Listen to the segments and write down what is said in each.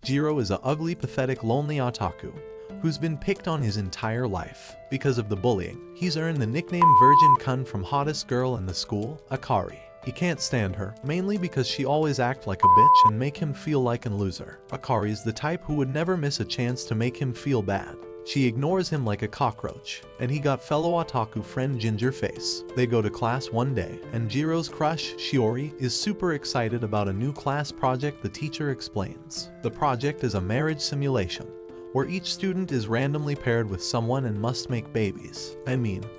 Jiro is a ugly, pathetic, lonely otaku who's been picked on his entire life. Because of the bullying, he's earned the nickname Virgin Kun from hottest girl in the school, Akari. He can't stand her, mainly because she always acts like a bitch and make him feel like a loser. Akari's the type who would never miss a chance to make him feel bad. She ignores him like a cockroach, and he got fellow otaku friend Ginger Face. They go to class one day, and Jiro's crush, Shiori, is super excited about a new class project the teacher explains. The project is a marriage simulation, where each student is randomly paired with someone and must make babies.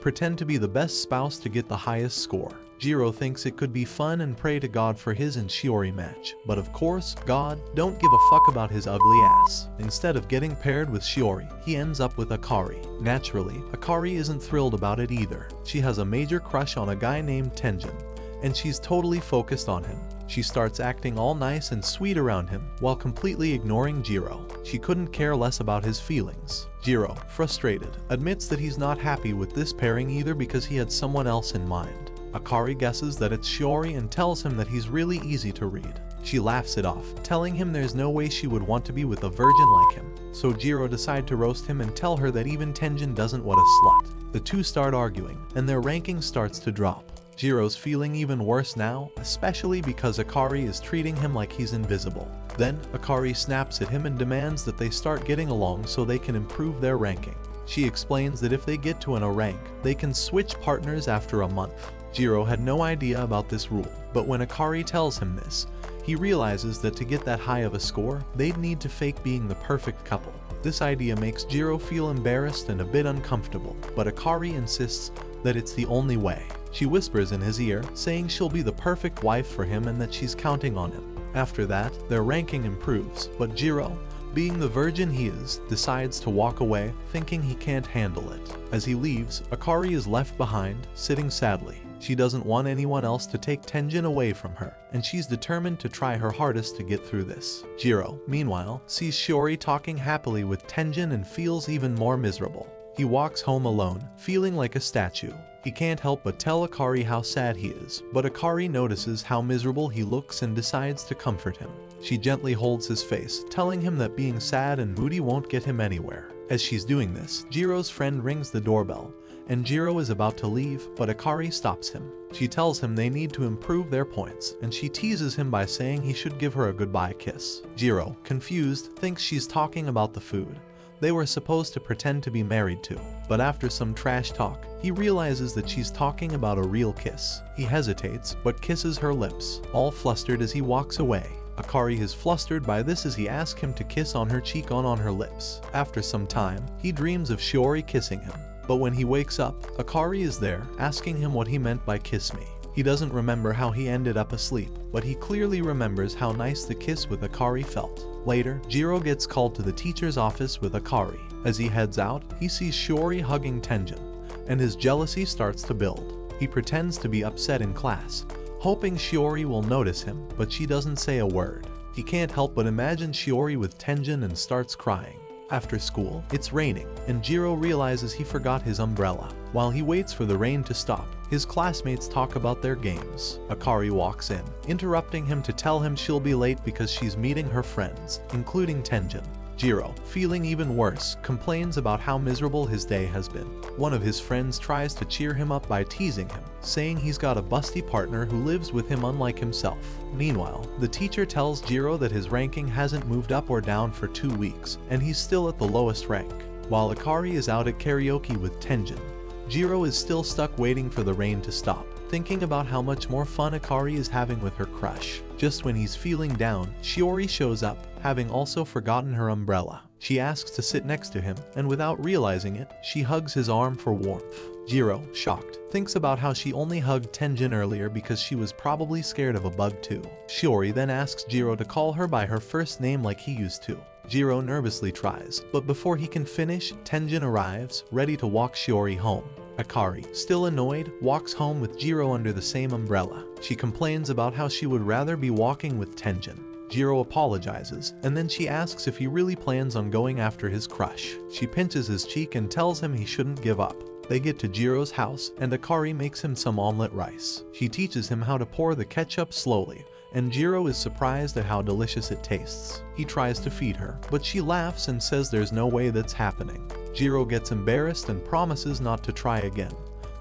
Pretend to be the best spouse to get the highest score. Jiro thinks it could be fun and pray to God for his and Shiori match, but of course, God don't give a fuck about his ugly ass. Instead of getting paired with Shiori, he ends up with Akari. Naturally, Akari isn't thrilled about it either. She has a major crush on a guy named Tenjin, and she's totally focused on him. She starts acting all nice and sweet around him, while completely ignoring Jiro. She couldn't care less about his feelings. Jiro, frustrated, admits that he's not happy with this pairing either because he had someone else in mind. Akari guesses that it's Shiori and tells him that he's really easy to read. She laughs it off, telling him there's no way she would want to be with a virgin like him. So Jiro decides to roast him and tell her that even Tenjin doesn't want a slut. The two start arguing, and their ranking starts to drop. Jiro's feeling even worse now, especially because Akari is treating him like he's invisible. Then, Akari snaps at him and demands that they start getting along so they can improve their ranking. She explains that if they get to an A rank, they can switch partners after a month. Jiro had no idea about this rule, but when Akari tells him this, he realizes that to get that high of a score, they'd need to fake being the perfect couple. This idea makes Jiro feel embarrassed and a bit uncomfortable, but Akari insists that it's the only way. She whispers in his ear, saying she'll be the perfect wife for him and that she's counting on him. After that, their ranking improves, but Jiro, being the virgin he is, decides to walk away, thinking he can't handle it. As he leaves, Akari is left behind, sitting sadly. She doesn't want anyone else to take Tenjin away from her, and she's determined to try her hardest to get through this. Jiro, meanwhile, sees Shiori talking happily with Tenjin and feels even more miserable. He walks home alone, feeling like a statue. He can't help but tell Akari how sad he is, but Akari notices how miserable he looks and decides to comfort him. She gently holds his face, telling him that being sad and moody won't get him anywhere. As she's doing this, Jiro's friend rings the doorbell, and Jiro is about to leave, but Akari stops him. She tells him they need to improve their points, and she teases him by saying he should give her a goodbye kiss. Jiro, confused, thinks she's talking about the food they were supposed to pretend to be married to, but after some trash talk, he realizes that she's talking about a real kiss. He hesitates, but kisses her lips, all flustered as he walks away. Akari is flustered by this as he asks him to kiss on her cheek on her lips. After some time, he dreams of Shiori kissing him, but when he wakes up, Akari is there, asking him what he meant by kiss me. He doesn't remember how he ended up asleep, but he clearly remembers how nice the kiss with Akari felt. Later, Jiro gets called to the teacher's office with Akari. As he heads out, he sees Shiori hugging Tenjin, and his jealousy starts to build. He pretends to be upset in class, hoping Shiori will notice him, but she doesn't say a word. He can't help but imagine Shiori with Tenjin and starts crying. After school, it's raining, and Jiro realizes he forgot his umbrella. While he waits for the rain to stop, his classmates talk about their games. Akari walks in, interrupting him to tell him she'll be late because she's meeting her friends, including Tenjin. Jiro, feeling even worse, complains about how miserable his day has been. One of his friends tries to cheer him up by teasing him, saying he's got a busty partner who lives with him unlike himself. Meanwhile, the teacher tells Jiro that his ranking hasn't moved up or down for 2 weeks, and he's still at the lowest rank. While Akari is out at karaoke with Tenjin, Jiro is still stuck waiting for the rain to stop, thinking about how much more fun Akari is having with her crush. Just when he's feeling down, Shiori shows up, having also forgotten her umbrella. She asks to sit next to him, and without realizing it, she hugs his arm for warmth. Jiro, shocked, thinks about how she only hugged Tenjin earlier because she was probably scared of a bug too. Shiori then asks Jiro to call her by her first name like he used to. Jiro nervously tries, but before he can finish, Tenjin arrives, ready to walk Shiori home. Akari, still annoyed, walks home with Jiro under the same umbrella. She complains about how she would rather be walking with Tenjin. Jiro apologizes, and then she asks if he really plans on going after his crush. She pinches his cheek and tells him he shouldn't give up. They get to Jiro's house, and Akari makes him some omelet rice. She teaches him how to pour the ketchup slowly, and Jiro is surprised at how delicious it tastes. He tries to feed her, but she laughs and says there's no way that's happening. Jiro gets embarrassed and promises not to try again,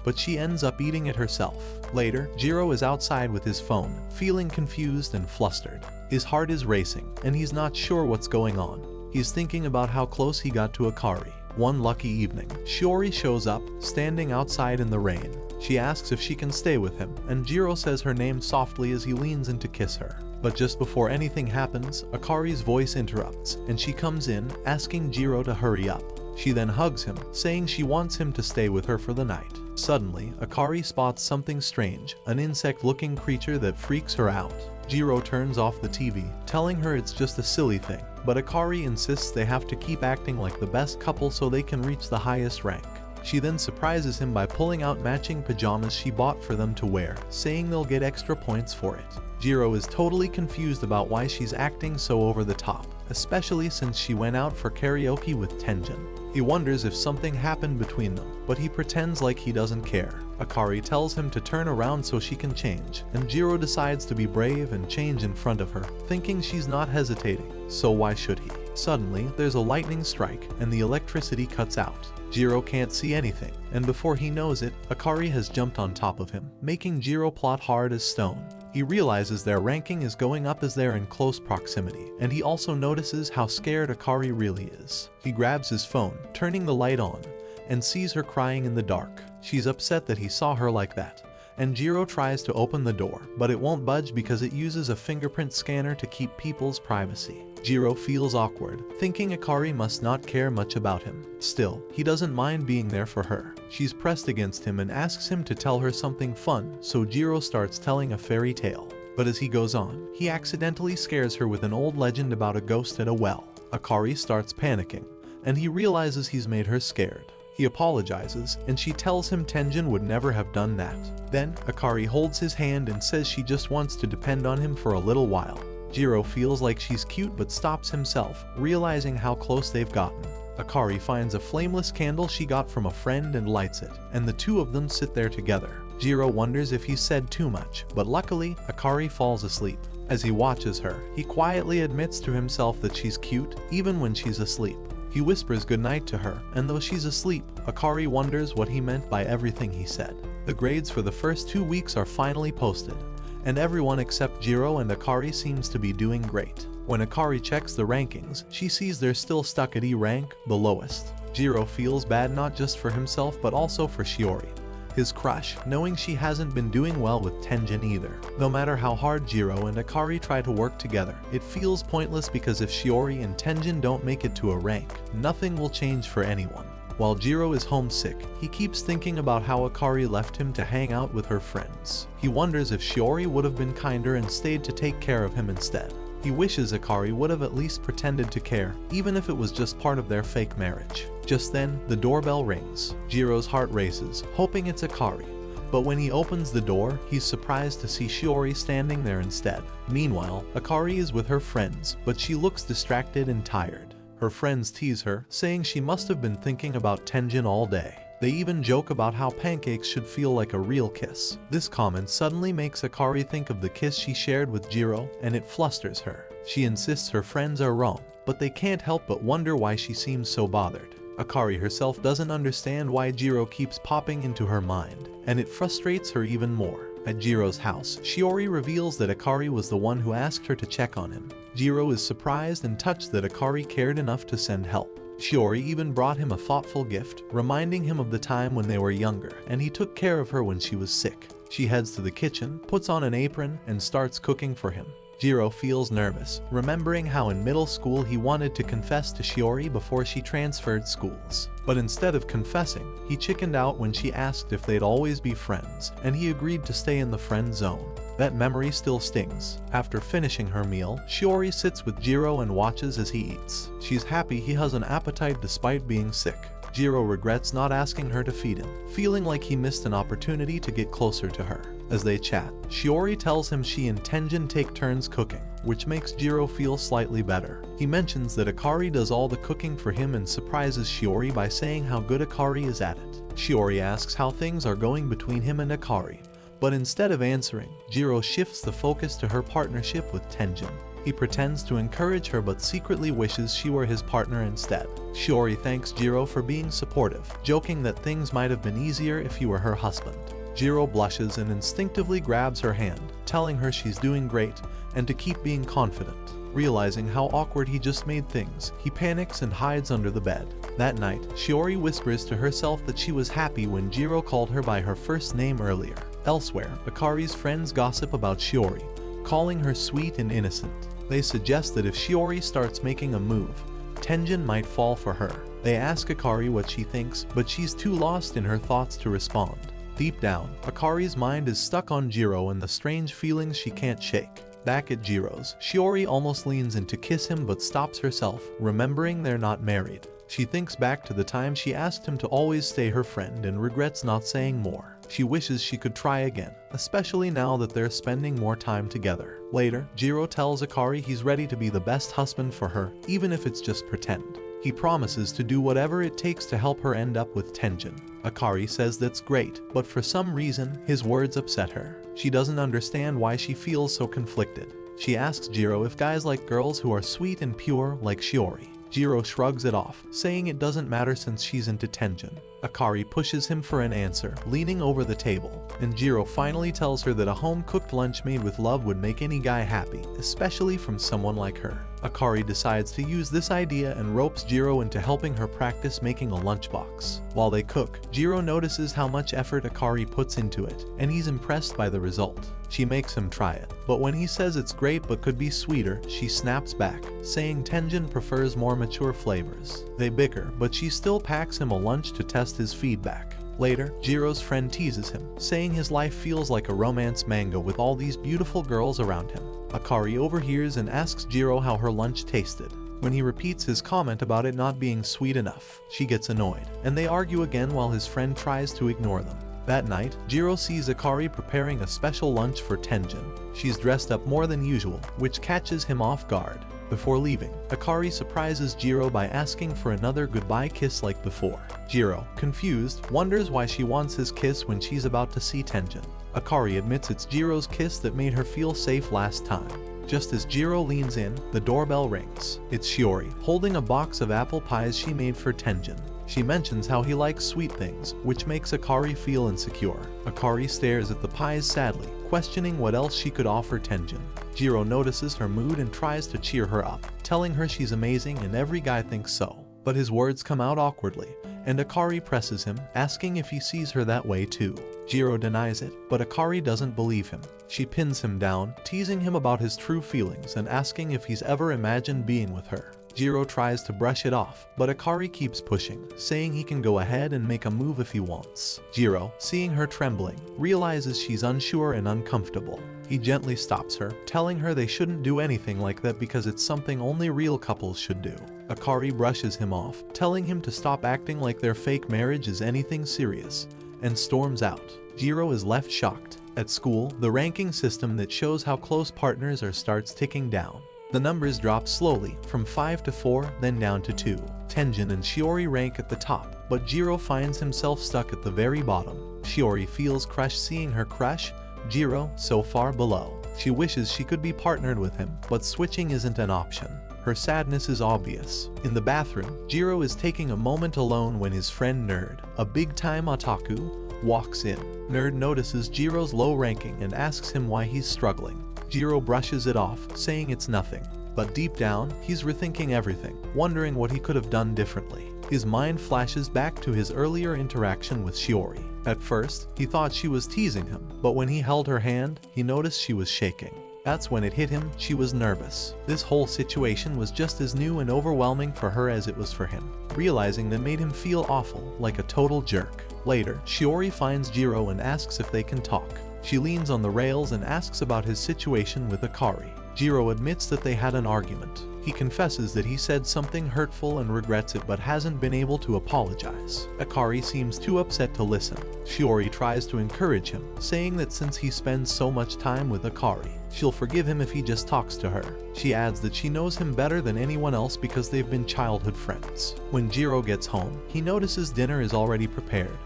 but she ends up eating it herself. Later, Jiro is outside with his phone, feeling confused and flustered. His heart is racing, and he's not sure what's going on. He's thinking about how close he got to Akari. One lucky evening, Shiori shows up, standing outside in the rain. She asks if she can stay with him, and Jiro says her name softly as he leans in to kiss her. But just before anything happens, Akari's voice interrupts, and she comes in, asking Jiro to hurry up. She then hugs him, saying she wants him to stay with her for the night. Suddenly, Akari spots something strange, an insect-looking creature that freaks her out. Jiro turns off the TV, telling her it's just a silly thing, but Akari insists they have to keep acting like the best couple so they can reach the highest rank. She then surprises him by pulling out matching pajamas she bought for them to wear, saying they'll get extra points for it. Jiro is totally confused about why she's acting so over the top, especially since she went out for karaoke with Tenjin. He wonders if something happened between them, but he pretends like he doesn't care. Akari tells him to turn around so she can change, and Jiro decides to be brave and change in front of her, thinking she's not hesitating, so why should he? Suddenly, there's a lightning strike, and the electricity cuts out. Jiro can't see anything, and before he knows it, Akari has jumped on top of him, making Jiro plot hard as stone. He realizes their ranking is going up as they're in close proximity, and he also notices how scared Akari really is. He grabs his phone, turning the light on, and sees her crying in the dark. She's upset that he saw her like that, and Jiro tries to open the door, but it won't budge because it uses a fingerprint scanner to keep people's privacy. Jiro feels awkward, thinking Akari must not care much about him. Still, he doesn't mind being there for her. She's pressed against him and asks him to tell her something fun, so Jiro starts telling a fairy tale. But as he goes on, he accidentally scares her with an old legend about a ghost at a well. Akari starts panicking, and he realizes he's made her scared. He apologizes, and she tells him Tenjin would never have done that. Then, Akari holds his hand and says she just wants to depend on him for a little while. Jiro feels like she's cute but stops himself, realizing how close they've gotten. Akari finds a flameless candle she got from a friend and lights it, and the two of them sit there together. Jiro wonders if he's said too much, but luckily, Akari falls asleep. As he watches her, he quietly admits to himself that she's cute, even when she's asleep. He whispers goodnight to her, and though she's asleep, Akari wonders what he meant by everything he said. The grades for the first 2 weeks are finally posted, and everyone except Jiro and Akari seems to be doing great. When Akari checks the rankings, she sees they're still stuck at E rank, the lowest. Jiro feels bad not just for himself but also for Shiori, his crush, knowing she hasn't been doing well with Tenjin either. No matter how hard Jiro and Akari try to work together, it feels pointless because if Shiori and Tenjin don't make it to a rank, nothing will change for anyone. While Jiro is homesick, he keeps thinking about how Akari left him to hang out with her friends. He wonders if Shiori would have been kinder and stayed to take care of him instead. He wishes Akari would have at least pretended to care, even if it was just part of their fake marriage. Just then, the doorbell rings. Jiro's heart races, hoping it's Akari. But when he opens the door, he's surprised to see Shiori standing there instead. Meanwhile, Akari is with her friends, but she looks distracted and tired. Her friends tease her, saying she must have been thinking about Tenjin all day. They even joke about how pancakes should feel like a real kiss. This comment suddenly makes Akari think of the kiss she shared with Jiro, and it flusters her. She insists her friends are wrong, but they can't help but wonder why she seems so bothered. Akari herself doesn't understand why Jiro keeps popping into her mind, and it frustrates her even more. At Jiro's house, Shiori reveals that Akari was the one who asked her to check on him. Jiro is surprised and touched that Akari cared enough to send help. Shiori even brought him a thoughtful gift, reminding him of the time when they were younger, and he took care of her when she was sick. She heads to the kitchen, puts on an apron, and starts cooking for him. Jiro feels nervous, remembering how in middle school he wanted to confess to Shiori before she transferred schools. But instead of confessing, he chickened out when she asked if they'd always be friends, and he agreed to stay in the friend zone. That memory still stings. After finishing her meal, Shiori sits with Jiro and watches as he eats. She's happy he has an appetite despite being sick. Jiro regrets not asking her to feed him, feeling like he missed an opportunity to get closer to her. As they chat, Shiori tells him she and Tenjin take turns cooking, which makes Jiro feel slightly better. He mentions that Akari does all the cooking for him and surprises Shiori by saying how good Akari is at it. Shiori asks how things are going between him and Akari, But instead of answering, Jiro shifts the focus to her partnership with Tenjin. He pretends to encourage her but secretly wishes she were his partner instead. Shiori thanks Jiro for being supportive, joking that things might have been easier if he were her husband. Jiro blushes and instinctively grabs her hand, telling her she's doing great and to keep being confident. Realizing how awkward he just made things, he panics and hides under the bed. That night, Shiori whispers to herself that she was happy when Jiro called her by her first name earlier. Elsewhere, Akari's friends gossip about Shiori, calling her sweet and innocent. They suggest that if Shiori starts making a move, Tenjin might fall for her. They ask Akari what she thinks, but she's too lost in her thoughts to respond. Deep down, Akari's mind is stuck on Jiro and the strange feelings she can't shake. Back at Jiro's, Shiori almost leans in to kiss him but stops herself, remembering they're not married. She thinks back to the time she asked him to always stay her friend and regrets not saying more. She wishes she could try again, especially now that they're spending more time together. Later, Jiro tells Akari he's ready to be the best husband for her, even if it's just pretend. He promises to do whatever it takes to help her end up with Tenjin. Akari says that's great, but for some reason, his words upset her. She doesn't understand why she feels so conflicted. She asks Jiro if guys like girls who are sweet and pure like Shiori. Jiro shrugs it off, saying it doesn't matter since she's into Tenjin. Akari pushes him for an answer, leaning over the table, and Jiro finally tells her that a home-cooked lunch made with love would make any guy happy, especially from someone like her. Akari decides to use this idea and ropes Jiro into helping her practice making a lunchbox. While they cook, Jiro notices how much effort Akari puts into it, and he's impressed by the result. She makes him try it, but when he says it's great but could be sweeter, she snaps back, saying Tenjin prefers more mature flavors. They bicker, but she still packs him a lunch to test his feedback. Later, Jiro's friend teases him, saying his life feels like a romance manga with all these beautiful girls around him. Akari overhears and asks Jiro how her lunch tasted. When he repeats his comment about it not being sweet enough, she gets annoyed, and they argue again while his friend tries to ignore them. That night, Jiro sees Akari preparing a special lunch for Tenjin. She's dressed up more than usual, which catches him off guard. Before leaving, Akari surprises Jiro by asking for another goodbye kiss like before. Jiro, confused, wonders why she wants his kiss when she's about to see Tenjin. Akari admits it's Jiro's kiss that made her feel safe last time. Just as Jiro leans in, the doorbell rings. It's Shiori, holding a box of apple pies she made for Tenjin. She mentions how he likes sweet things, which makes Akari feel insecure. Akari stares at the pies sadly, questioning what else she could offer Tenjin. Jiro notices her mood and tries to cheer her up, telling her she's amazing and every guy thinks so. But his words come out awkwardly, and Akari presses him, asking if he sees her that way too. Jiro denies it, but Akari doesn't believe him. She pins him down, teasing him about his true feelings and asking if he's ever imagined being with her. Jiro tries to brush it off, but Akari keeps pushing, saying he can go ahead and make a move if he wants. Jiro, seeing her trembling, realizes she's unsure and uncomfortable. He gently stops her, telling her they shouldn't do anything like that because it's something only real couples should do. Akari brushes him off, telling him to stop acting like their fake marriage is anything serious, and storms out. Jiro is left shocked. At school, the ranking system that shows how close partners are starts ticking down. The numbers drop slowly, from 5 to 4, then down to 2. Tenjin and Shiori rank at the top, but Jiro finds himself stuck at the very bottom. Shiori feels crushed seeing her crush, Jiro, so far below. She wishes she could be partnered with him, but switching isn't an option. Her sadness is obvious. In the bathroom, Jiro is taking a moment alone when his friend Nerd, a big-time otaku, walks in. Nerd notices Jiro's low ranking and asks him why he's struggling. Jiro brushes it off, saying it's nothing. But deep down, he's rethinking everything, wondering what he could have done differently. His mind flashes back to his earlier interaction with Shiori. At first, he thought she was teasing him, but when he held her hand, he noticed she was shaking. That's when it hit him, she was nervous. This whole situation was just as new and overwhelming for her as it was for him. Realizing that made him feel awful, like a total jerk. Later, Shiori finds Jiro and asks if they can talk. She leans on the rails and asks about his situation with Akari. Jiro admits that they had an argument. He confesses that he said something hurtful and regrets it but hasn't been able to apologize. Akari seems too upset to listen. Shiori tries to encourage him, saying that since he spends so much time with Akari, she'll forgive him if he just talks to her. She adds that she knows him better than anyone else because they've been childhood friends. When Jiro gets home, he notices dinner is already prepared.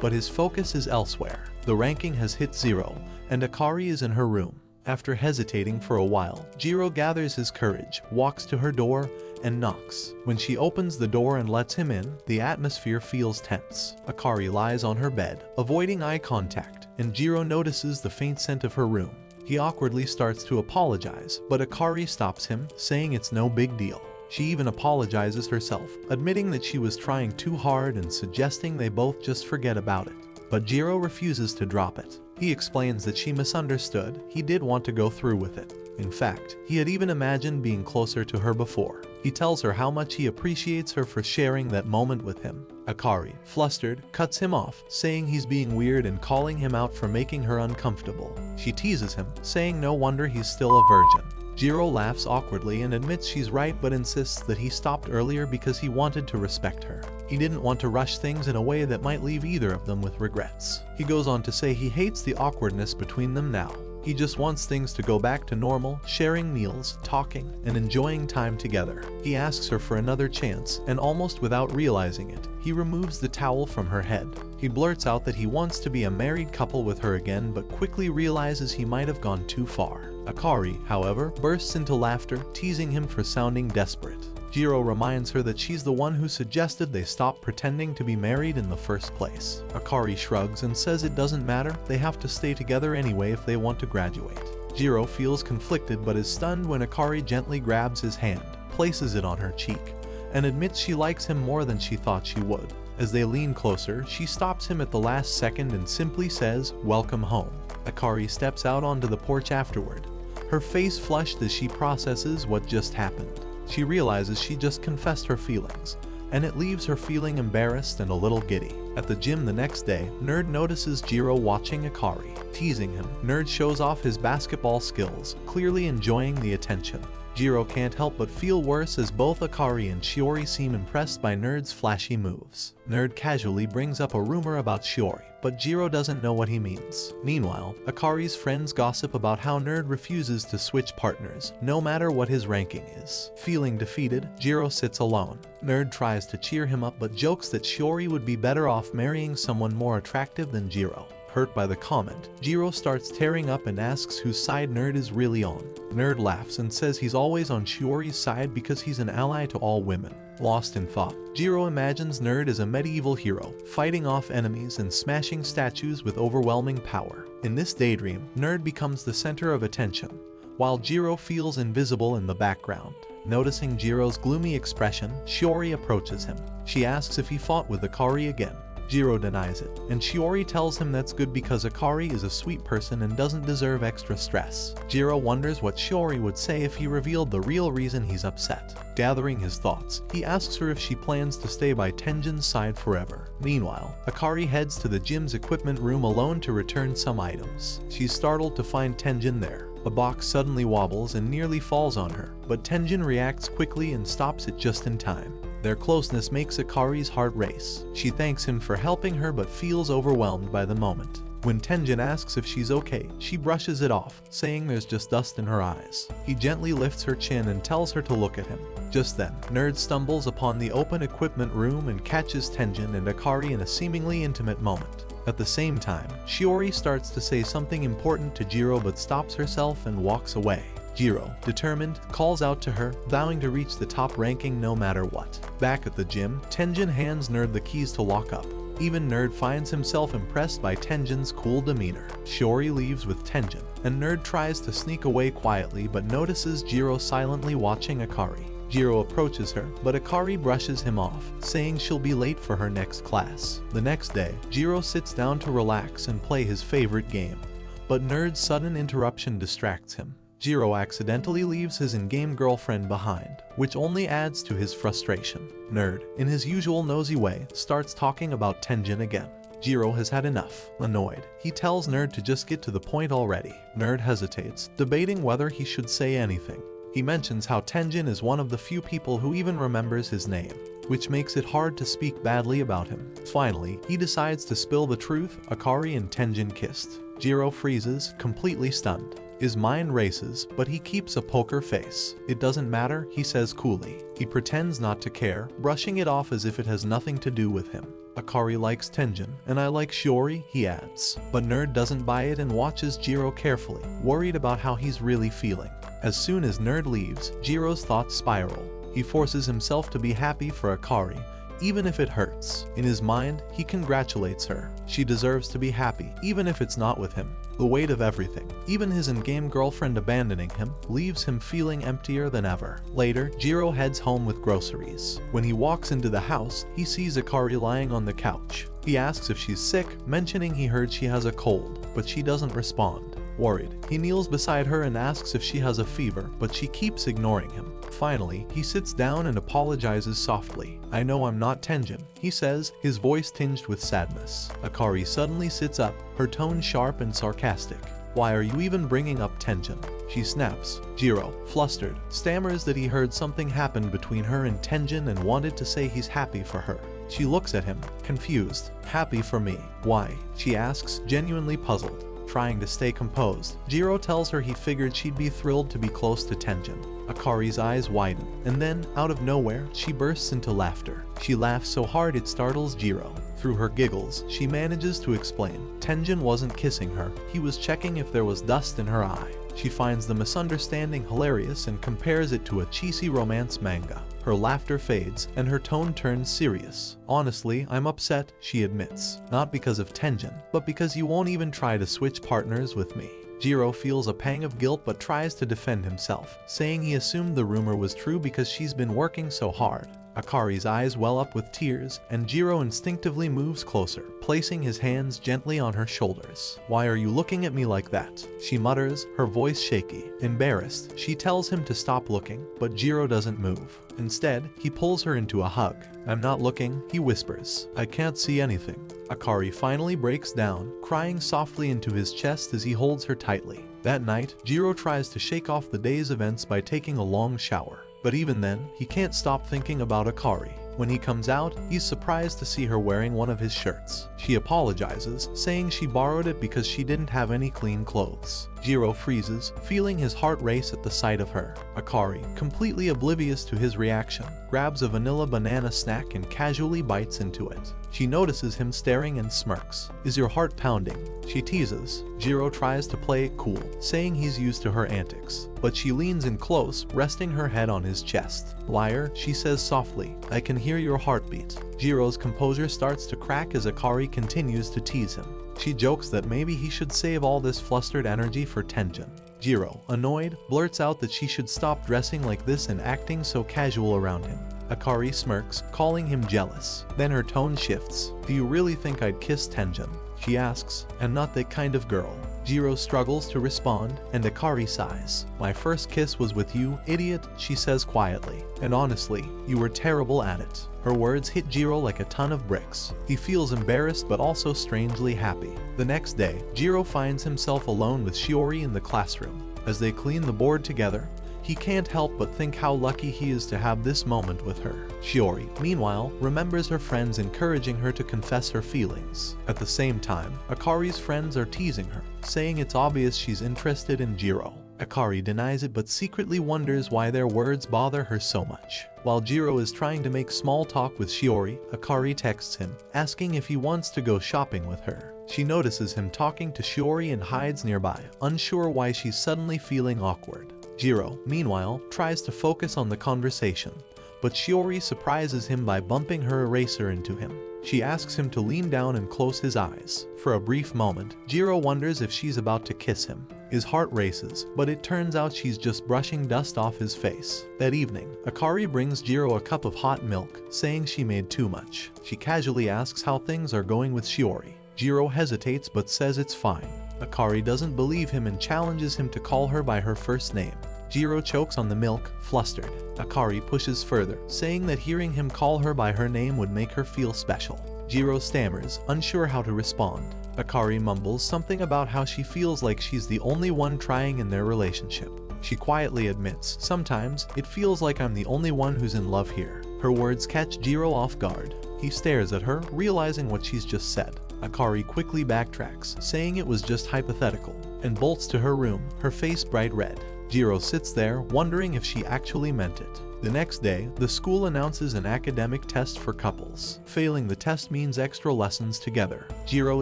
but his focus is elsewhere. The ranking has hit 0, and Akari is in her room. After hesitating for a while, Jiro gathers his courage, walks to her door, and knocks. When she opens the door and lets him in, the atmosphere feels tense. Akari lies on her bed, avoiding eye contact, and Jiro notices the faint scent of her room. He awkwardly starts to apologize, but Akari stops him, saying it's no big deal. She even apologizes herself, admitting that she was trying too hard and suggesting they both just forget about it. But Jiro refuses to drop it. He explains that she misunderstood, he did want to go through with it. In fact, he had even imagined being closer to her before. He tells her how much he appreciates her for sharing that moment with him. Akari, flustered, cuts him off, saying he's being weird and calling him out for making her uncomfortable. She teases him, saying no wonder he's still a virgin. Jiro laughs awkwardly and admits she's right, but insists that he stopped earlier because he wanted to respect her. He didn't want to rush things in a way that might leave either of them with regrets. He goes on to say he hates the awkwardness between them now. He just wants things to go back to normal, sharing meals, talking, and enjoying time together. He asks her for another chance, and almost without realizing it, he removes the towel from her head. He blurts out that he wants to be a married couple with her again, but quickly realizes he might have gone too far. Akari, however, bursts into laughter, teasing him for sounding desperate. Jiro reminds her that she's the one who suggested they stop pretending to be married in the first place. Akari shrugs and says it doesn't matter, they have to stay together anyway if they want to graduate. Jiro feels conflicted but is stunned when Akari gently grabs his hand, places it on her cheek, and admits she likes him more than she thought she would. As they lean closer, she stops him at the last second and simply says, "Welcome home." Akari steps out onto the porch afterward, her face flushed as she processes what just happened. She realizes she just confessed her feelings, and it leaves her feeling embarrassed and a little giddy. At the gym the next day, Nerd notices Jiro watching Akari. Teasing him, Nerd shows off his basketball skills, clearly enjoying the attention. Jiro can't help but feel worse as both Akari and Shiori seem impressed by Nerd's flashy moves. Nerd casually brings up a rumor about Shiori, but Jiro doesn't know what he means. Meanwhile, Akari's friends gossip about how Nerd refuses to switch partners, no matter what his ranking is. Feeling defeated, Jiro sits alone. Nerd tries to cheer him up but jokes that Shiori would be better off marrying someone more attractive than Jiro. Hurt by the comment, Jiro starts tearing up and asks whose side Nerd is really on. Nerd laughs and says he's always on Shiori's side because he's an ally to all women. Lost in thought, Jiro imagines Nerd as a medieval hero, fighting off enemies and smashing statues with overwhelming power. In this daydream, Nerd becomes the center of attention, while Jiro feels invisible in the background. Noticing Jiro's gloomy expression, Shiori approaches him. She asks if he fought with Akari again. Jiro denies it, and Shiori tells him that's good because Akari is a sweet person and doesn't deserve extra stress. Jiro wonders what Shiori would say if he revealed the real reason he's upset. Gathering his thoughts, he asks her if she plans to stay by Tenjin's side forever. Meanwhile, Akari heads to the gym's equipment room alone to return some items. She's startled to find Tenjin there. A box suddenly wobbles and nearly falls on her, but Tenjin reacts quickly and stops it just in time. Their closeness makes Akari's heart race. She thanks him for helping her but feels overwhelmed by the moment. When Tenjin asks if she's okay, she brushes it off, saying there's just dust in her eyes. He gently lifts her chin and tells her to look at him. Just then, Nerd stumbles upon the open equipment room and catches Tenjin and Akari in a seemingly intimate moment. At the same time, Shiori starts to say something important to Jiro but stops herself and walks away. Jiro, determined, calls out to her, vowing to reach the top ranking no matter what. Back at the gym, Tenjin hands Nerd the keys to lock up. Even Nerd finds himself impressed by Tenjin's cool demeanor. Shiori leaves with Tenjin, and Nerd tries to sneak away quietly but notices Jiro silently watching Akari. Jiro approaches her, but Akari brushes him off, saying she'll be late for her next class. The next day, Jiro sits down to relax and play his favorite game, but Nerd's sudden interruption distracts him. Jiro accidentally leaves his in-game girlfriend behind, which only adds to his frustration. Nerd, in his usual nosy way, starts talking about Tenjin again. Jiro has had enough. Annoyed, he tells Nerd to just get to the point already. Nerd hesitates, debating whether he should say anything. He mentions how Tenjin is one of the few people who even remembers his name, which makes it hard to speak badly about him. Finally, he decides to spill the truth. Akari and Tenjin kissed. Jiro freezes, completely stunned. His mind races, but he keeps a poker face. It doesn't matter, he says coolly. He pretends not to care, brushing it off as if it has nothing to do with him. Akari likes Tenjin, and I like Shiori, he adds. But Nerd doesn't buy it and watches Jiro carefully, worried about how he's really feeling. As soon as Nerd leaves, Jiro's thoughts spiral. He forces himself to be happy for Akari, even if it hurts. In his mind, he congratulates her. She deserves to be happy, even if it's not with him. The weight of everything, even his in-game girlfriend abandoning him, leaves him feeling emptier than ever. Later, Jiro heads home with groceries. When he walks into the house, he sees Akari lying on the couch. He asks if she's sick, mentioning he heard she has a cold, but she doesn't respond. Worried, he kneels beside her and asks if she has a fever, but she keeps ignoring him. Finally, he sits down and apologizes softly. I know I'm not Tenjin, he says, his voice tinged with sadness. Akari suddenly sits up, her tone sharp and sarcastic. Why are you even bringing up Tenjin? She snaps. Jiro, flustered, stammers that he heard something happened between her and Tenjin and wanted to say he's happy for her. She looks at him, confused. Happy for me. Why? She asks, genuinely puzzled. Trying to stay composed, Jiro tells her he figured she'd be thrilled to be close to Tenjin. Akari's eyes widen, and then, out of nowhere, she bursts into laughter. She laughs so hard it startles Jiro. Through her giggles, she manages to explain. Tenjin wasn't kissing her, he was checking if there was dust in her eye. She finds the misunderstanding hilarious and compares it to a cheesy romance manga. Her laughter fades, and her tone turns serious. Honestly, I'm upset, she admits. Not because of Tenjin, but because you won't even try to switch partners with me. Jiro feels a pang of guilt but tries to defend himself, saying he assumed the rumor was true because she's been working so hard. Akari's eyes well up with tears, and Jiro instinctively moves closer, placing his hands gently on her shoulders. Why are you looking at me like that? She mutters, her voice shaky. Embarrassed, she tells him to stop looking, but Jiro doesn't move. Instead, he pulls her into a hug. I'm not looking, he whispers. I can't see anything. Akari finally breaks down, crying softly into his chest as he holds her tightly. That night, Jiro tries to shake off the day's events by taking a long shower. But even then, he can't stop thinking about Akari. When he comes out, he's surprised to see her wearing one of his shirts. She apologizes, saying she borrowed it because she didn't have any clean clothes. Jiro freezes, feeling his heart race at the sight of her. Akari, completely oblivious to his reaction, grabs a vanilla banana snack and casually bites into it. She notices him staring and smirks. Is your heart pounding? She teases. Jiro tries to play it cool, saying he's used to her antics. But she leans in close, resting her head on his chest. Liar, she says softly. I can hear your heartbeat. Jiro's composure starts to crack as Akari continues to tease him. She jokes that maybe he should save all this flustered energy for Tenjin. Jiro, annoyed, blurts out that she should stop dressing like this and acting so casual around him. Akari smirks, calling him jealous. Then her tone shifts. Do you really think I'd kiss Tenjin? She asks. I'm not that kind of girl. Jiro struggles to respond, and Akari sighs. My first kiss was with you, idiot, she says quietly. And honestly, you were terrible at it. Her words hit Jiro like a ton of bricks. He feels embarrassed but also strangely happy. The next day, Jiro finds himself alone with Shiori in the classroom. As they clean the board together, he can't help but think how lucky he is to have this moment with her. Shiori, meanwhile, remembers her friends encouraging her to confess her feelings. At the same time, Akari's friends are teasing her, saying it's obvious she's interested in Jiro. Akari denies it but secretly wonders why their words bother her so much. While Jiro is trying to make small talk with Shiori, Akari texts him, asking if he wants to go shopping with her. She notices him talking to Shiori and hides nearby, unsure why she's suddenly feeling awkward. Jiro, meanwhile, tries to focus on the conversation, but Shiori surprises him by bumping her eraser into him. She asks him to lean down and close his eyes. For a brief moment, Jiro wonders if she's about to kiss him. His heart races, but it turns out she's just brushing dust off his face. That evening, Akari brings Jiro a cup of hot milk, saying she made too much. She casually asks how things are going with Shiori. Jiro hesitates but says it's fine. Akari doesn't believe him and challenges him to call her by her first name. Jiro chokes on the milk, flustered. Akari pushes further, saying that hearing him call her by her name would make her feel special. Jiro stammers, unsure how to respond. Akari mumbles something about how she feels like she's the only one trying in their relationship. She quietly admits, sometimes, it feels like I'm the only one who's in love here. Her words catch Jiro off guard. He stares at her, realizing what she's just said. Akari quickly backtracks, saying it was just hypothetical, and bolts to her room, her face bright red. Jiro sits there, wondering if she actually meant it. The next day, the school announces an academic test for couples. Failing the test means extra lessons together. Jiro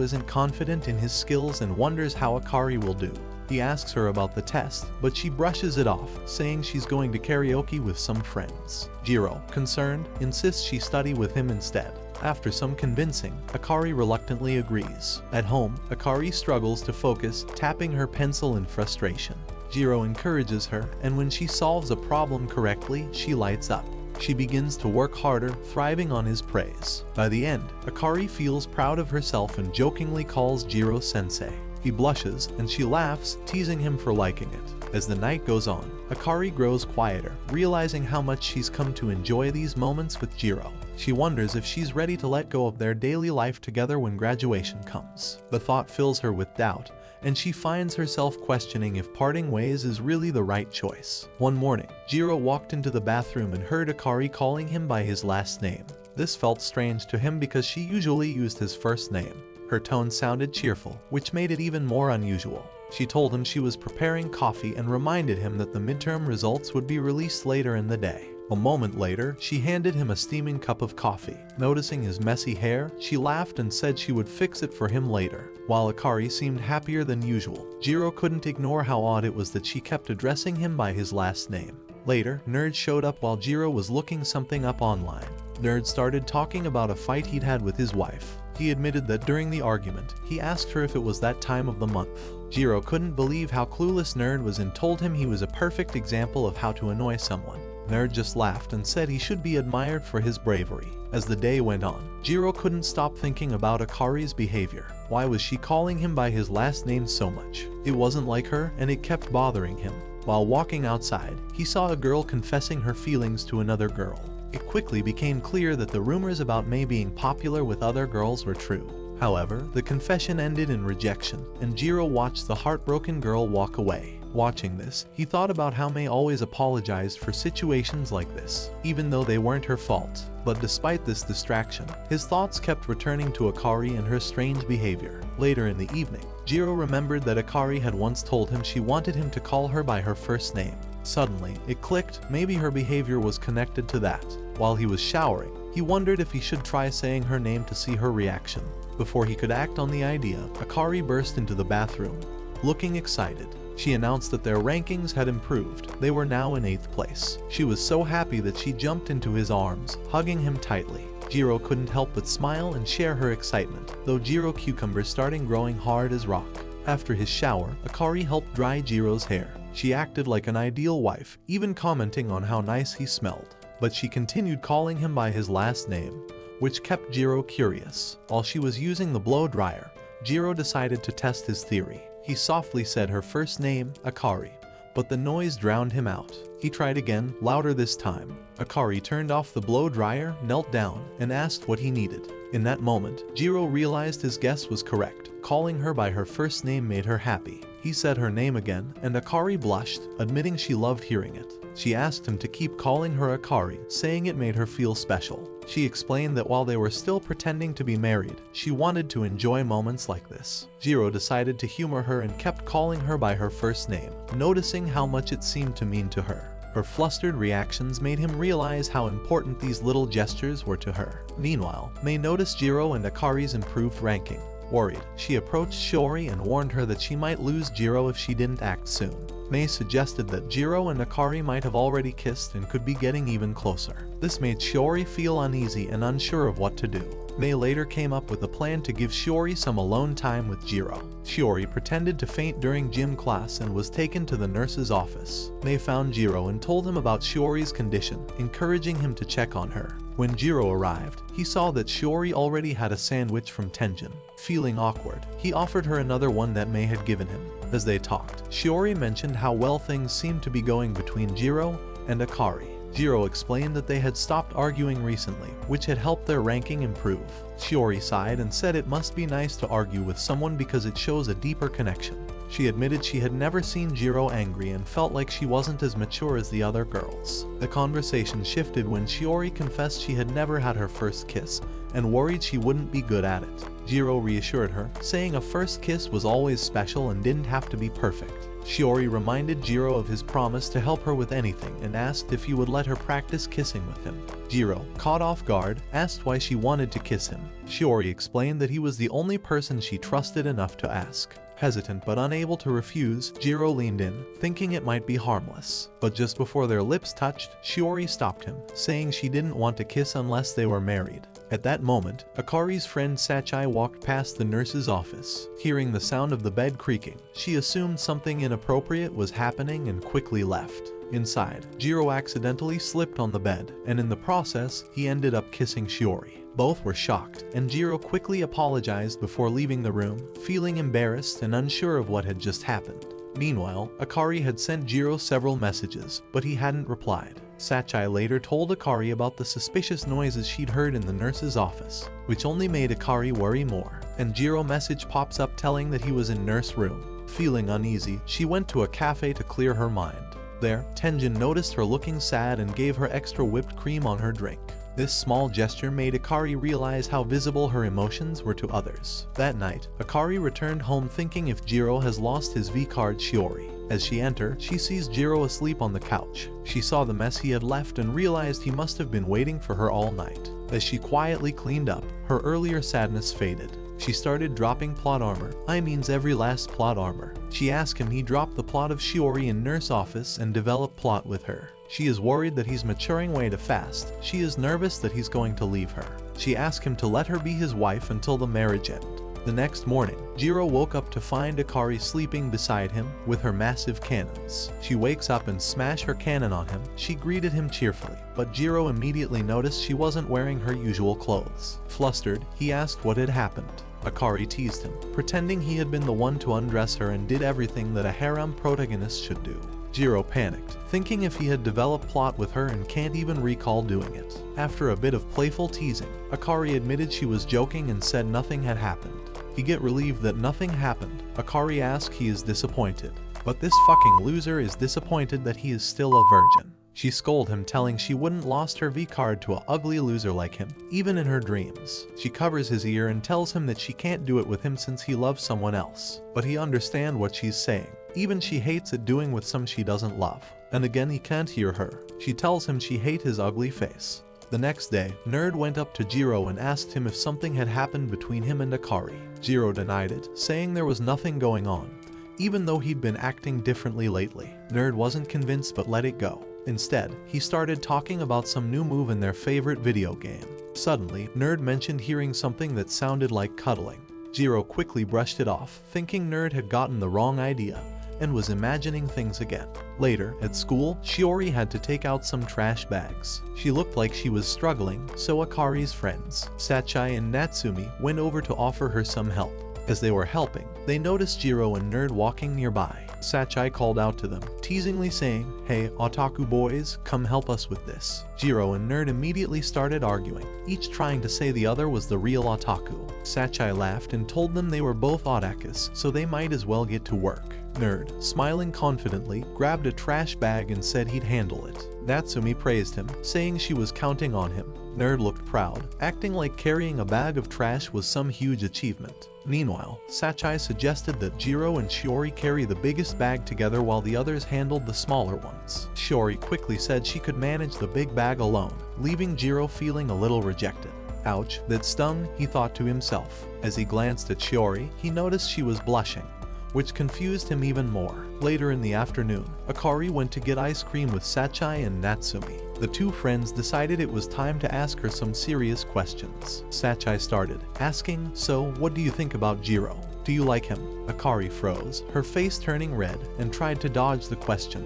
isn't confident in his skills and wonders how Akari will do. He asks her about the test, but she brushes it off, saying she's going to karaoke with some friends. Jiro, concerned, insists she study with him instead. After some convincing, Akari reluctantly agrees. At home, Akari struggles to focus, tapping her pencil in frustration. Jiro encourages her, and when she solves a problem correctly, she lights up. She begins to work harder, thriving on his praise. By the end, Akari feels proud of herself and jokingly calls Jiro sensei. He blushes, and she laughs, teasing him for liking it. As the night goes on, Akari grows quieter, realizing how much she's come to enjoy these moments with Jiro. She wonders if she's ready to let go of their daily life together when graduation comes. The thought fills her with doubt, and she finds herself questioning if parting ways is really the right choice. One morning, Jiro walked into the bathroom and heard Akari calling him by his last name. This felt strange to him because she usually used his first name. Her tone sounded cheerful, which made it even more unusual. She told him she was preparing coffee and reminded him that the midterm results would be released later in the day. A moment later, she handed him a steaming cup of coffee. Noticing his messy hair, she laughed and said she would fix it for him later. While Akari seemed happier than usual, Jiro couldn't ignore how odd it was that she kept addressing him by his last name. Later, Nerd showed up while Jiro was looking something up online. Nerd started talking about a fight he'd had with his wife. He admitted that during the argument, he asked her if it was that time of the month. Jiro couldn't believe how clueless Nerd was and told him he was a perfect example of how to annoy someone. Nerd just laughed and said he should be admired for his bravery. As the day went on, Jiro couldn't stop thinking about Akari's behavior. Why was she calling him by his last name so much? It wasn't like her, and it kept bothering him. While walking outside, he saw a girl confessing her feelings to another girl. It quickly became clear that the rumors about Mei being popular with other girls were true. However, the confession ended in rejection, and Jiro watched the heartbroken girl walk away. Watching this, he thought about how Mei always apologized for situations like this, even though they weren't her fault. But despite this distraction, his thoughts kept returning to Akari and her strange behavior. Later in the evening, Jiro remembered that Akari had once told him she wanted him to call her by her first name. Suddenly, it clicked, maybe her behavior was connected to that. While he was showering, he wondered if he should try saying her name to see her reaction. Before he could act on the idea, Akari burst into the bathroom. Looking excited, she announced that their rankings had improved. They were now in 8th place. She was so happy that she jumped into his arms, hugging him tightly. Jiro couldn't help but smile and share her excitement, though Jiro Cucumber started growing hard as rock. After his shower, Akari helped dry Jiro's hair. She acted like an ideal wife, even commenting on how nice he smelled. But she continued calling him by his last name, which kept Jiro curious. While she was using the blow dryer, Jiro decided to test his theory. He softly said her first name, Akari, but the noise drowned him out. He tried again, louder this time. Akari turned off the blow dryer, knelt down, and asked what he needed. In that moment, Jiro realized his guess was correct. Calling her by her first name made her happy. He said her name again, and Akari blushed, admitting she loved hearing it. She asked him to keep calling her Akari, saying it made her feel special. She explained that while they were still pretending to be married, she wanted to enjoy moments like this. Jiro decided to humor her and kept calling her by her first name, noticing how much it seemed to mean to her. Her flustered reactions made him realize how important these little gestures were to her. Meanwhile, Mei noticed Jiro and Akari's improved ranking. Worried, she approached Shiori and warned her that she might lose Jiro if she didn't act soon. Mei suggested that Jiro and Akari might have already kissed and could be getting even closer. This made Shiori feel uneasy and unsure of what to do. Mei later came up with a plan to give Shiori some alone time with Jiro. Shiori pretended to faint during gym class and was taken to the nurse's office. Mei found Jiro and told him about Shiori's condition, encouraging him to check on her. When Jiro arrived, he saw that Shiori already had a sandwich from Tenjin. Feeling awkward, he offered her another one that Mei had given him. As they talked, Shiori mentioned how well things seemed to be going between Jiro and Akari. Jiro explained that they had stopped arguing recently, which had helped their ranking improve. Shiori sighed and said it must be nice to argue with someone because it shows a deeper connection. She admitted she had never seen Jiro angry and felt like she wasn't as mature as the other girls. The conversation shifted when Shiori confessed she had never had her first kiss and worried she wouldn't be good at it. Jiro reassured her, saying a first kiss was always special and didn't have to be perfect. Shiori reminded Jiro of his promise to help her with anything and asked if he would let her practice kissing with him. Jiro, caught off guard, asked why she wanted to kiss him. Shiori explained that he was the only person she trusted enough to ask. Hesitant but unable to refuse, Jiro leaned in, thinking it might be harmless. But just before their lips touched, Shiori stopped him, saying she didn't want to kiss unless they were married. At that moment, Akari's friend Sachai walked past the nurse's office. Hearing the sound of the bed creaking, she assumed something inappropriate was happening and quickly left. Inside, Jiro accidentally slipped on the bed, and in the process, he ended up kissing Shiori. Both were shocked, and Jiro quickly apologized before leaving the room, feeling embarrassed and unsure of what had just happened. Meanwhile, Akari had sent Jiro several messages, but he hadn't replied. Sachai later told Akari about the suspicious noises she'd heard in the nurse's office, which only made Akari worry more, and Jiro message pops up telling that he was in nurse room. Feeling uneasy, she went to a cafe to clear her mind. There, Tenjin noticed her looking sad and gave her extra whipped cream on her drink. This small gesture made Akari realize how visible her emotions were to others. That night, Akari returned home thinking if Jiro has lost his V-card Shiori. As she entered, she sees Jiro asleep on the couch. She saw the mess he had left and realized he must have been waiting for her all night. As she quietly cleaned up, her earlier sadness faded. She started dropping plot armor. I means every last plot armor. She asked him he dropped the plot of Shiori in nurse office and develop plot with her. She is worried that he's maturing way too fast. She is nervous that he's going to leave her. She asked him to let her be his wife until the marriage end. The next morning, Jiro woke up to find Akari sleeping beside him with her massive cannons. She wakes up and smashes her cannon on him. She greeted him cheerfully, but Jiro immediately noticed she wasn't wearing her usual clothes. Flustered, he asked what had happened. Akari teased him, pretending he had been the one to undress her and did everything that a harem protagonist should do. Jiro panicked, thinking if he had developed plot with her and can't even recall doing it. After a bit of playful teasing, Akari admitted she was joking and said nothing had happened. He get relieved that nothing happened. Akari asks he is disappointed. But this fucking loser is disappointed that he is still a virgin. She scolded him, telling she wouldn't lost her V-card to a ugly loser like him, even in her dreams. She covers his ear and tells him that she can't do it with him since he loves someone else. But he understands what she's saying. Even she hates it doing with some she doesn't love. And again he can't hear her. She tells him she hates his ugly face. The next day, Nerd went up to Jiro and asked him if something had happened between him and Akari. Jiro denied it, saying there was nothing going on, even though he'd been acting differently lately. Nerd wasn't convinced but let it go. Instead, he started talking about some new move in their favorite video game. Suddenly, Nerd mentioned hearing something that sounded like cuddling. Jiro quickly brushed it off, thinking Nerd had gotten the wrong idea and was imagining things again. Later, at school, Shiori had to take out some trash bags. She looked like she was struggling, so Akari's friends, Sachai and Natsumi, went over to offer her some help. As they were helping, they noticed Jiro and Nerd walking nearby. Sachai called out to them, teasingly saying, "Hey, Otaku boys, come help us with this." Jiro and Nerd immediately started arguing, each trying to say the other was the real Otaku. Sachai laughed and told them they were both otakus, so they might as well get to work. Nerd, smiling confidently, grabbed a trash bag and said he'd handle it. Natsumi praised him, saying she was counting on him. Nerd looked proud, acting like carrying a bag of trash was some huge achievement. Meanwhile, Sachai suggested that Jiro and Shiori carry the biggest bag together while the others handled the smaller ones. Shiori quickly said she could manage the big bag alone, leaving Jiro feeling a little rejected. Ouch, that stung, he thought to himself. As he glanced at Shiori, he noticed she was blushing, which confused him even more. Later in the afternoon, Akari went to get ice cream with Sachai and Natsumi. The two friends decided it was time to ask her some serious questions. Sachai started, asking, "So, what do you think about Jiro? Do you like him?" Akari froze, her face turning red, and tried to dodge the question,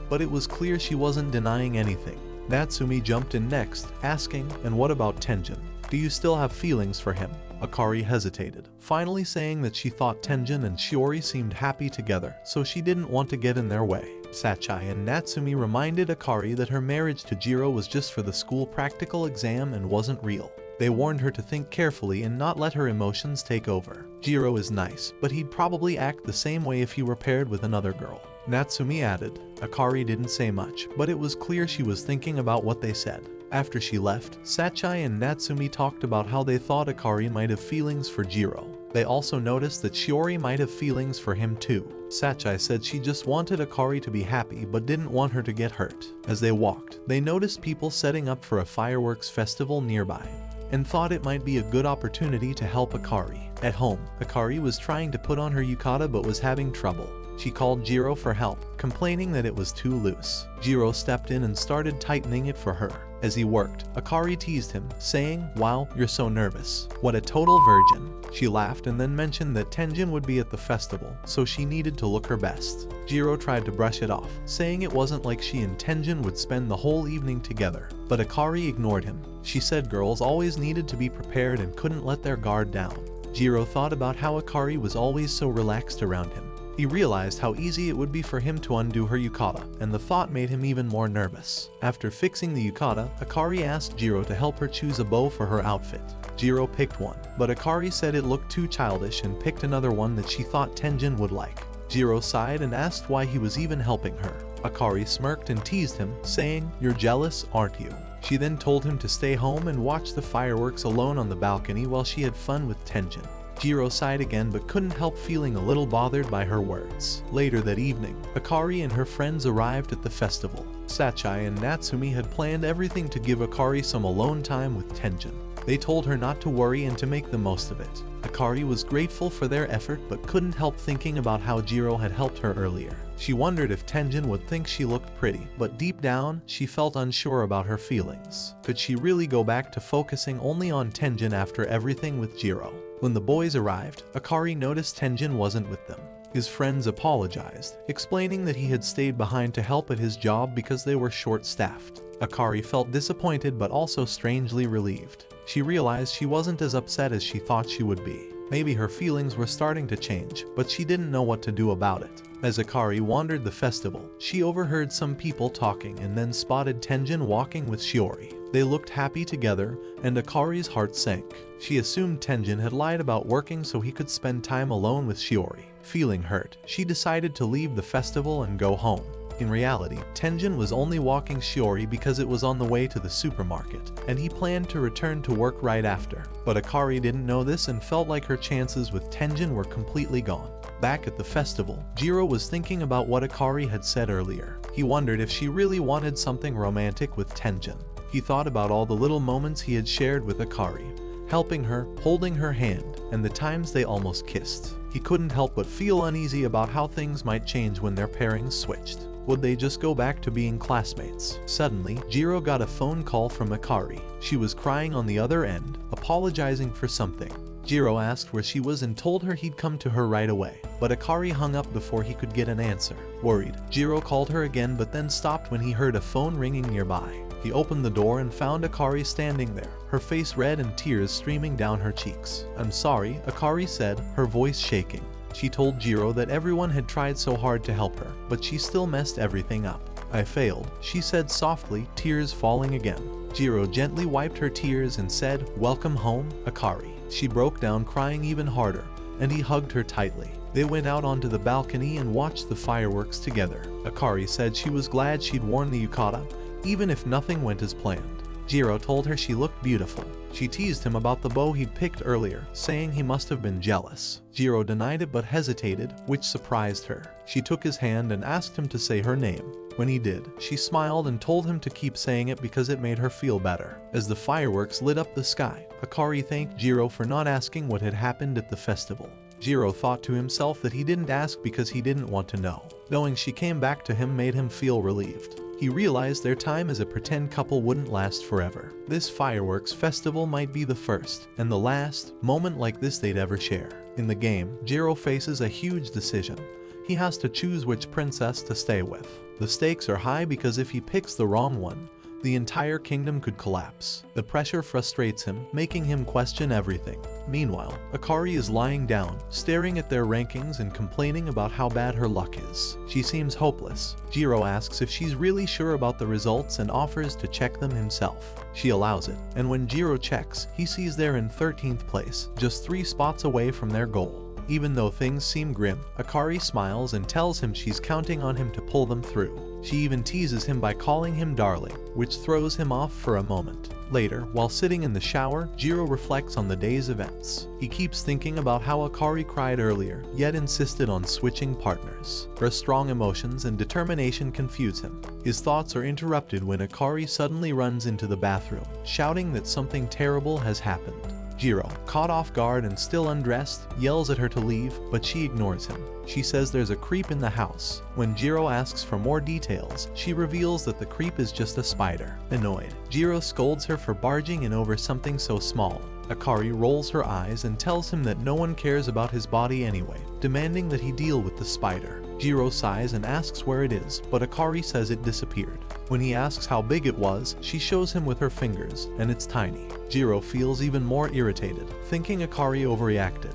but it was clear she wasn't denying anything. Natsumi jumped in next, asking, "And what about Tenjin? Do you still have feelings for him?" Akari hesitated, finally saying that she thought Tenjin and Shiori seemed happy together, so she didn't want to get in their way. Sachai and Natsumi reminded Akari that her marriage to Jiro was just for the school practical exam and wasn't real. They warned her to think carefully and not let her emotions take over. Jiro is nice, but he'd probably act the same way if he were paired with another girl, Natsumi added. Akari didn't say much, but it was clear she was thinking about what they said. After she left, Sachai and Natsumi talked about how they thought Akari might have feelings for Jiro. They also noticed that Shiori might have feelings for him too. Sachai said she just wanted Akari to be happy but didn't want her to get hurt. As they walked, they noticed people setting up for a fireworks festival nearby and thought it might be a good opportunity to help Akari. At home, Akari was trying to put on her yukata but was having trouble. She called Jiro for help, complaining that it was too loose. Jiro stepped in and started tightening it for her. As he worked, Akari teased him, saying, "Wow, you're so nervous. What a total virgin." She laughed and then mentioned that Tenjin would be at the festival, so she needed to look her best. Jiro tried to brush it off, saying it wasn't like she and Tenjin would spend the whole evening together. But Akari ignored him. She said girls always needed to be prepared and couldn't let their guard down. Jiro thought about how Akari was always so relaxed around him. He realized how easy it would be for him to undo her yukata, and the thought made him even more nervous. After fixing the yukata, Akari asked Jiro to help her choose a bow for her outfit. Jiro picked one, but Akari said it looked too childish and picked another one that she thought Tenjin would like. Jiro sighed and asked why he was even helping her. Akari smirked and teased him, saying, "You're jealous, aren't you?" She then told him to stay home and watch the fireworks alone on the balcony while she had fun with Tenjin. Jiro sighed again but couldn't help feeling a little bothered by her words. Later that evening, Akari and her friends arrived at the festival. Sachai and Natsumi had planned everything to give Akari some alone time with Tenjin. They told her not to worry and to make the most of it. Akari was grateful for their effort but couldn't help thinking about how Jiro had helped her earlier. She wondered if Tenjin would think she looked pretty, but deep down, she felt unsure about her feelings. Could she really go back to focusing only on Tenjin after everything with Jiro? When the boys arrived, Akari noticed Tenjin wasn't with them. His friends apologized, explaining that he had stayed behind to help at his job because they were short-staffed. Akari felt disappointed but also strangely relieved. She realized she wasn't as upset as she thought she would be. Maybe her feelings were starting to change, but she didn't know what to do about it. As Akari wandered the festival, she overheard some people talking and then spotted Tenjin walking with Shiori. They looked happy together, and Akari's heart sank. She assumed Tenjin had lied about working so he could spend time alone with Shiori. Feeling hurt, she decided to leave the festival and go home. In reality, Tenjin was only walking Shiori because it was on the way to the supermarket, and he planned to return to work right after. But Akari didn't know this and felt like her chances with Tenjin were completely gone. Back at the festival, Jiro was thinking about what Akari had said earlier. He wondered if she really wanted something romantic with Tenjin. He thought about all the little moments he had shared with Akari, helping her, holding her hand, and the times they almost kissed. He couldn't help but feel uneasy about how things might change when their pairings switched. Would they just go back to being classmates? Suddenly, Jiro got a phone call from Akari. She was crying on the other end, apologizing for something. Jiro asked where she was and told her he'd come to her right away, but Akari hung up before he could get an answer. Worried, Jiro called her again but then stopped when he heard a phone ringing nearby. He opened the door and found Akari standing there, her face red and tears streaming down her cheeks. "I'm sorry," Akari said, her voice shaking. She told Jiro that everyone had tried so hard to help her, but she still messed everything up. "I failed," she said softly, tears falling again. Jiro gently wiped her tears and said, "Welcome home, Akari." She broke down crying even harder, and he hugged her tightly. They went out onto the balcony and watched the fireworks together. Akari said she was glad she'd worn the yukata, even if nothing went as planned. Jiro told her she looked beautiful. She teased him about the bow he'd picked earlier, saying he must have been jealous. Jiro denied it but hesitated, which surprised her. She took his hand and asked him to say her name. When he did, she smiled and told him to keep saying it because it made her feel better. As the fireworks lit up the sky, Akari thanked Jiro for not asking what had happened at the festival. Jiro thought to himself that he didn't ask because he didn't want to know. Knowing she came back to him made him feel relieved. He realized their time as a pretend couple wouldn't last forever. This fireworks festival might be the first, and the last, moment like this they'd ever share. In the game, Jiro faces a huge decision. He has to choose which princess to stay with. The stakes are high because if he picks the wrong one, the entire kingdom could collapse. The pressure frustrates him, making him question everything. Meanwhile, Akari is lying down, staring at their rankings and complaining about how bad her luck is. She seems hopeless. Jiro asks if she's really sure about the results and offers to check them himself. She allows it, and when Jiro checks, he sees they're in 13th place, just 3 spots away from their goal. Even though things seem grim, Akari smiles and tells him she's counting on him to pull them through. She even teases him by calling him darling, which throws him off for a moment. Later, while sitting in the shower, Jiro reflects on the day's events. He keeps thinking about how Akari cried earlier, yet insisted on switching partners. Her strong emotions and determination confuse him. His thoughts are interrupted when Akari suddenly runs into the bathroom, shouting that something terrible has happened. Jiro, caught off guard and still undressed, yells at her to leave, but she ignores him. She says there's a creep in the house. When Jiro asks for more details, she reveals that the creep is just a spider. Annoyed, Jiro scolds her for barging in over something so small. Akari rolls her eyes and tells him that no one cares about his body anyway, demanding that he deal with the spider. Jiro sighs and asks where it is, but Akari says it disappeared. When he asks how big it was, she shows him with her fingers, and it's tiny. Jiro feels even more irritated, thinking Akari overreacted.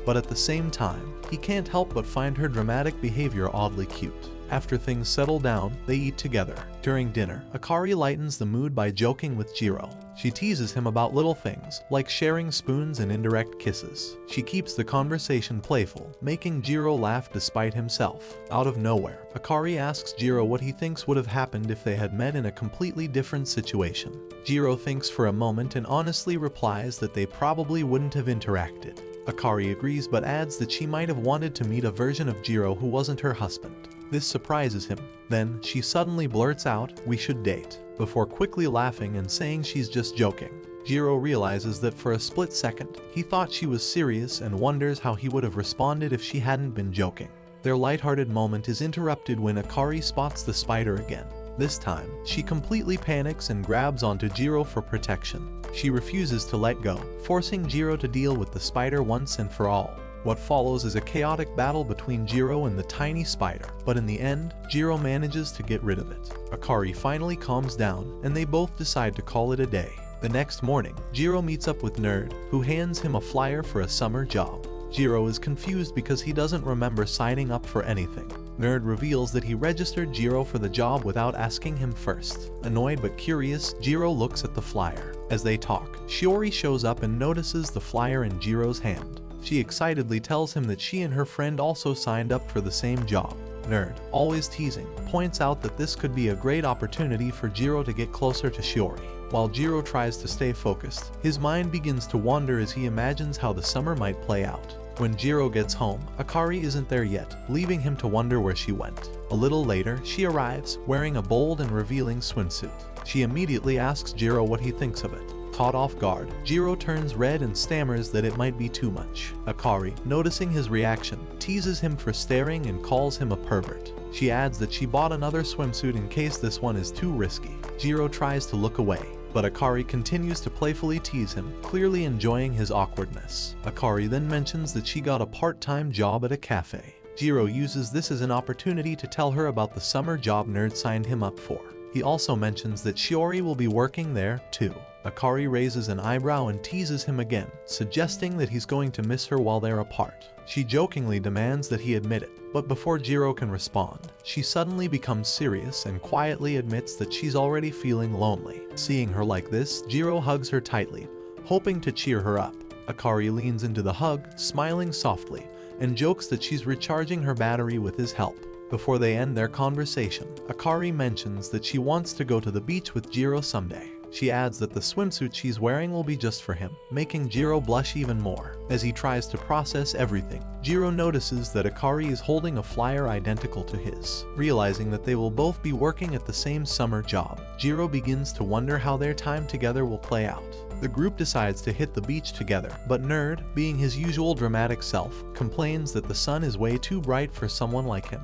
But at the same time, he can't help but find her dramatic behavior oddly cute. After things settle down, they eat together. During dinner, Akari lightens the mood by joking with Jiro. She teases him about little things, like sharing spoons and indirect kisses. She keeps the conversation playful, making Jiro laugh despite himself. Out of nowhere, Akari asks Jiro what he thinks would have happened if they had met in a completely different situation. Jiro thinks for a moment and honestly replies that they probably wouldn't have interacted. Akari agrees but adds that she might have wanted to meet a version of Jiro who wasn't her husband. This surprises him. Then, she suddenly blurts out, "We should date," before quickly laughing and saying she's just joking. Jiro realizes that for a split second, he thought she was serious and wonders how he would have responded if she hadn't been joking. Their lighthearted moment is interrupted when Akari spots the spider again. This time, she completely panics and grabs onto Jiro for protection. She refuses to let go, forcing Jiro to deal with the spider once and for all. What follows is a chaotic battle between Jiro and the tiny spider, but in the end, Jiro manages to get rid of it. Akari finally calms down, and they both decide to call it a day. The next morning, Jiro meets up with Nerd, who hands him a flyer for a summer job. Jiro is confused because he doesn't remember signing up for anything. Nerd reveals that he registered Jiro for the job without asking him first. Annoyed but curious, Jiro looks at the flyer. As they talk, Shiori shows up and notices the flyer in Jiro's hand. She excitedly tells him that she and her friend also signed up for the same job. Nerd, always teasing, points out that this could be a great opportunity for Jiro to get closer to Shiori. While Jiro tries to stay focused, his mind begins to wander as he imagines how the summer might play out. When Jiro gets home, Akari isn't there yet, leaving him to wonder where she went. A little later, she arrives, wearing a bold and revealing swimsuit. She immediately asks Jiro what he thinks of it. Caught off guard, Jiro turns red and stammers that it might be too much. Akari, noticing his reaction, teases him for staring and calls him a pervert. She adds that she bought another swimsuit in case this one is too risky. Jiro tries to look away, but Akari continues to playfully tease him, clearly enjoying his awkwardness. Akari then mentions that she got a part-time job at a cafe. Jiro uses this as an opportunity to tell her about the summer job Nerd signed him up for. He also mentions that Shiori will be working there, too. Akari raises an eyebrow and teases him again, suggesting that he's going to miss her while they're apart. She jokingly demands that he admit it, but before Jiro can respond, she suddenly becomes serious and quietly admits that she's already feeling lonely. Seeing her like this, Jiro hugs her tightly, hoping to cheer her up. Akari leans into the hug, smiling softly, and jokes that she's recharging her battery with his help. Before they end their conversation, Akari mentions that she wants to go to the beach with Jiro someday. She adds that the swimsuit she's wearing will be just for him, making Jiro blush even more. As he tries to process everything, Jiro notices that Akari is holding a flyer identical to his. Realizing that they will both be working at the same summer job, Jiro begins to wonder how their time together will play out. The group decides to hit the beach together, but Nerd, being his usual dramatic self, complains that the sun is way too bright for someone like him,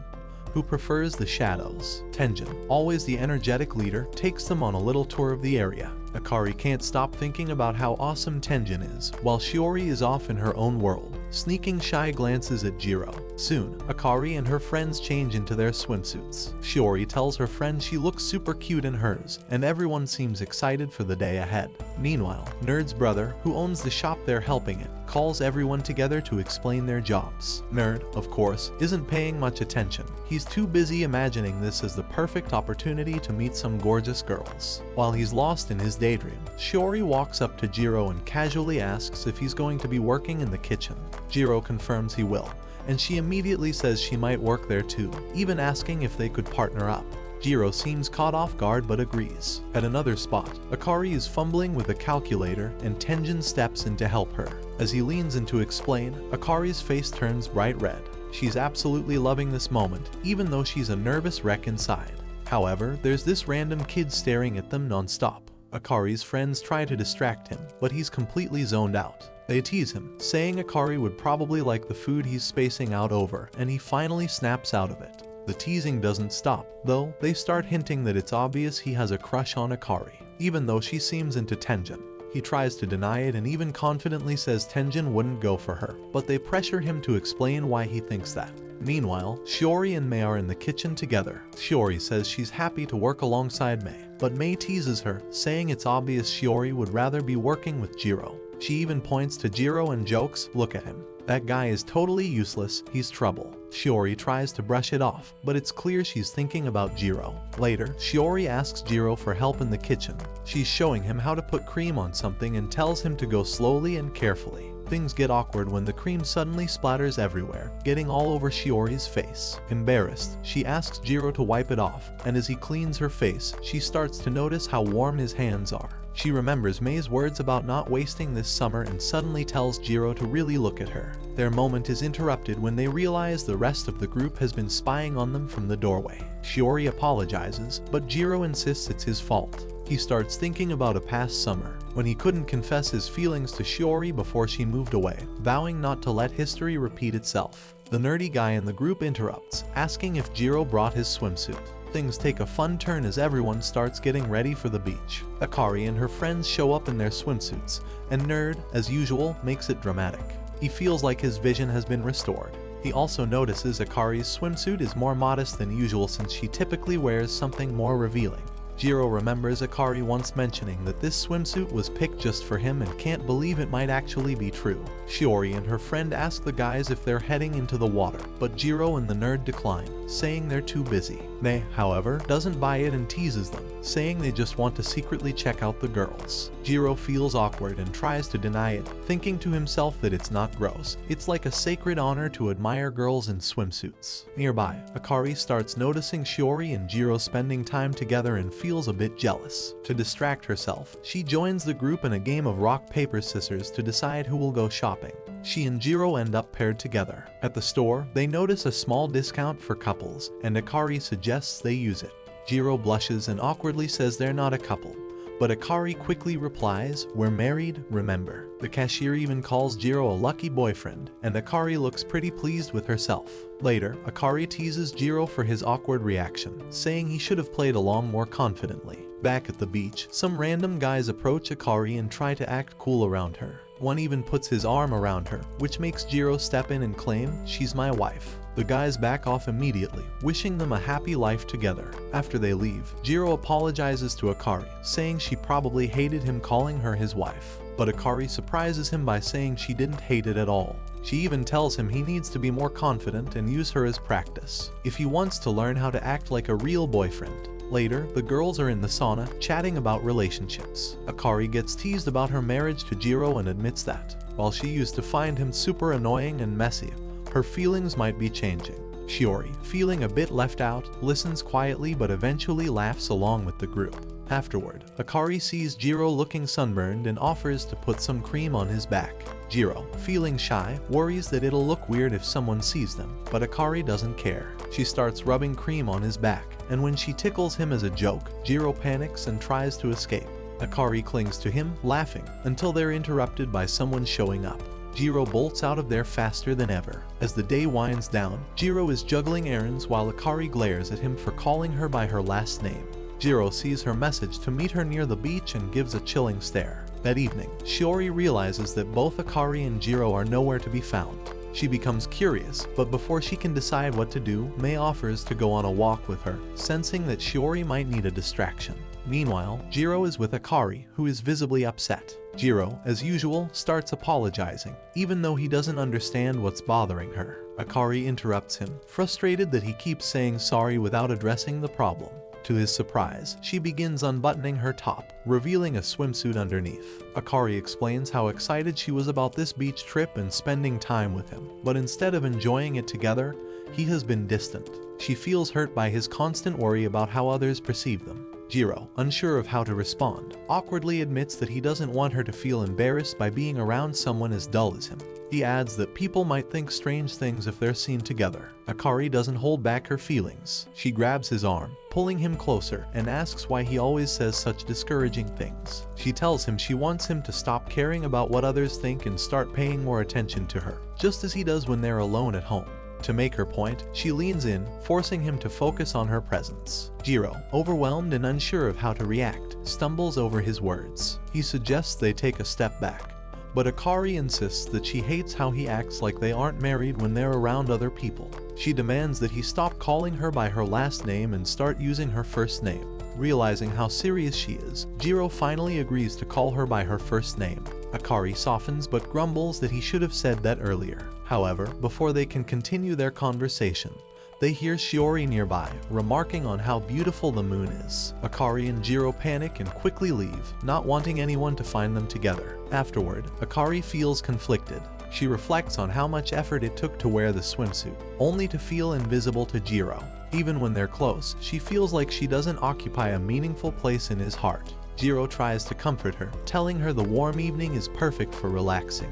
who prefers the shadows. Tenjin, always the energetic leader, takes them on a little tour of the area. Akari can't stop thinking about how awesome Tenjin is, while Shiori is off in her own world. sneaking shy glances at Jiro. Soon, Akari and her friends change into their swimsuits. Shiori tells her friend she looks super cute in hers, and everyone seems excited for the day ahead. Meanwhile, Nerd's brother, who owns the shop they're helping in, calls everyone together to explain their jobs. Nerd, of course, isn't paying much attention. He's too busy imagining this as the perfect opportunity to meet some gorgeous girls. While he's lost in his daydream, Shiori walks up to Jiro and casually asks if he's going to be working in the kitchen. Jiro confirms he will, and she immediately says she might work there too, even asking if they could partner up. Jiro seems caught off guard but agrees. At another spot, Akari is fumbling with a calculator and Tenjin steps in to help her. As he leans in to explain, Akari's face turns bright red. She's absolutely loving this moment, even though she's a nervous wreck inside. However, there's this random kid staring at them non-stop. Akari's friends try to distract him, but he's completely zoned out. They tease him, saying Akari would probably like the food he's spacing out over, and he finally snaps out of it. The teasing doesn't stop, though. They start hinting that it's obvious he has a crush on Akari, even though she seems into Tenjin. He tries to deny it and even confidently says Tenjin wouldn't go for her, but they pressure him to explain why he thinks that. Meanwhile, Shiori and Mei are in the kitchen together. Shiori says she's happy to work alongside Mei, but Mei teases her, saying it's obvious Shiori would rather be working with Jiro. She even points to Jiro and jokes, "Look at him. That guy is totally useless, he's trouble." Shiori tries to brush it off, but it's clear she's thinking about Jiro. Later, Shiori asks Jiro for help in the kitchen. She's showing him how to put cream on something and tells him to go slowly and carefully. Things get awkward when the cream suddenly splatters everywhere, getting all over Shiori's face. Embarrassed, she asks Jiro to wipe it off, and as he cleans her face, she starts to notice how warm his hands are. She remembers Mei's words about not wasting this summer and suddenly tells Jiro to really look at her. Their moment is interrupted when they realize the rest of the group has been spying on them from the doorway. Shiori apologizes, but Jiro insists it's his fault. He starts thinking about a past summer, when he couldn't confess his feelings to Shiori before she moved away, vowing not to let history repeat itself. The nerdy guy in the group interrupts, asking if Jiro brought his swimsuit. Things take a fun turn as everyone starts getting ready for the beach. Akari and her friends show up in their swimsuits, and Nerd, as usual, makes it dramatic. He feels like his vision has been restored. He also notices Akari's swimsuit is more modest than usual since she typically wears something more revealing. Jiro remembers Akari once mentioning that this swimsuit was picked just for him and can't believe it might actually be true. Shiori and her friend ask the guys if they're heading into the water, but Jiro and the nerd decline, saying they're too busy. Mei, however, doesn't buy it and teases them, saying they just want to secretly check out the girls. Jiro feels awkward and tries to deny it, thinking to himself that it's not gross. It's like a sacred honor to admire girls in swimsuits. Nearby, Akari starts noticing Shiori and Jiro spending time together and feels a bit jealous. To distract herself, she joins the group in a game of rock, paper, scissors to decide who will go shopping. She and Jiro end up paired together. At the store, they notice a small discount for couples, and Akari suggests they use it. Jiro blushes and awkwardly says they're not a couple, but Akari quickly replies, "We're married, remember." The cashier even calls Jiro a lucky boyfriend, and Akari looks pretty pleased with herself. Later, Akari teases Jiro for his awkward reaction, saying he should have played along more confidently. Back at the beach, some random guys approach Akari and try to act cool around her. One even puts his arm around her, which makes Jiro step in and claim, "She's my wife." The guys back off immediately, wishing them a happy life together. After they leave, Jiro apologizes to Akari, saying she probably hated him calling her his wife. But Akari surprises him by saying she didn't hate it at all. She even tells him he needs to be more confident and use her as practice, if he wants to learn how to act like a real boyfriend. Later, the girls are in the sauna, chatting about relationships. Akari gets teased about her marriage to Jiro and admits that, while she used to find him super annoying and messy, her feelings might be changing. Shiori, feeling a bit left out, listens quietly but eventually laughs along with the group. Afterward, Akari sees Jiro looking sunburned and offers to put some cream on his back. Jiro, feeling shy, worries that it'll look weird if someone sees them, but Akari doesn't care. She starts rubbing cream on his back, and when she tickles him as a joke, Jiro panics and tries to escape. Akari clings to him, laughing, until they're interrupted by someone showing up. Jiro bolts out of there faster than ever. As the day winds down, Jiro is juggling errands while Akari glares at him for calling her by her last name. Jiro sees her message to meet her near the beach and gives a chilling stare. That evening, Shiori realizes that both Akari and Jiro are nowhere to be found. She becomes curious, but before she can decide what to do, Mei offers to go on a walk with her, sensing that Shiori might need a distraction. Meanwhile, Jiro is with Akari, who is visibly upset. Jiro, as usual, starts apologizing, even though he doesn't understand what's bothering her. Akari interrupts him, frustrated that he keeps saying sorry without addressing the problem. To his surprise, she begins unbuttoning her top, revealing a swimsuit underneath. Akari explains how excited she was about this beach trip and spending time with him, but instead of enjoying it together, he has been distant. She feels hurt by his constant worry about how others perceive them. Jiro, unsure of how to respond, awkwardly admits that he doesn't want her to feel embarrassed by being around someone as dull as him. He adds that people might think strange things if they're seen together. Akari doesn't hold back her feelings. She grabs his arm, pulling him closer, and asks why he always says such discouraging things. She tells him she wants him to stop caring about what others think and start paying more attention to her, just as he does when they're alone at home. To make her point, she leans in, forcing him to focus on her presence. Jiro, overwhelmed and unsure of how to react, stumbles over his words. He suggests they take a step back, but Akari insists that she hates how he acts like they aren't married when they're around other people. She demands that he stop calling her by her last name and start using her first name. Realizing how serious she is, Jiro finally agrees to call her by her first name. Akari softens but grumbles that he should have said that earlier. However, before they can continue their conversation, they hear Shiori nearby, remarking on how beautiful the moon is. Akari and Jiro panic and quickly leave, not wanting anyone to find them together. Afterward, Akari feels conflicted. She reflects on how much effort it took to wear the swimsuit, only to feel invisible to Jiro. Even when they're close, she feels like she doesn't occupy a meaningful place in his heart. Jiro tries to comfort her, telling her the warm evening is perfect for relaxing,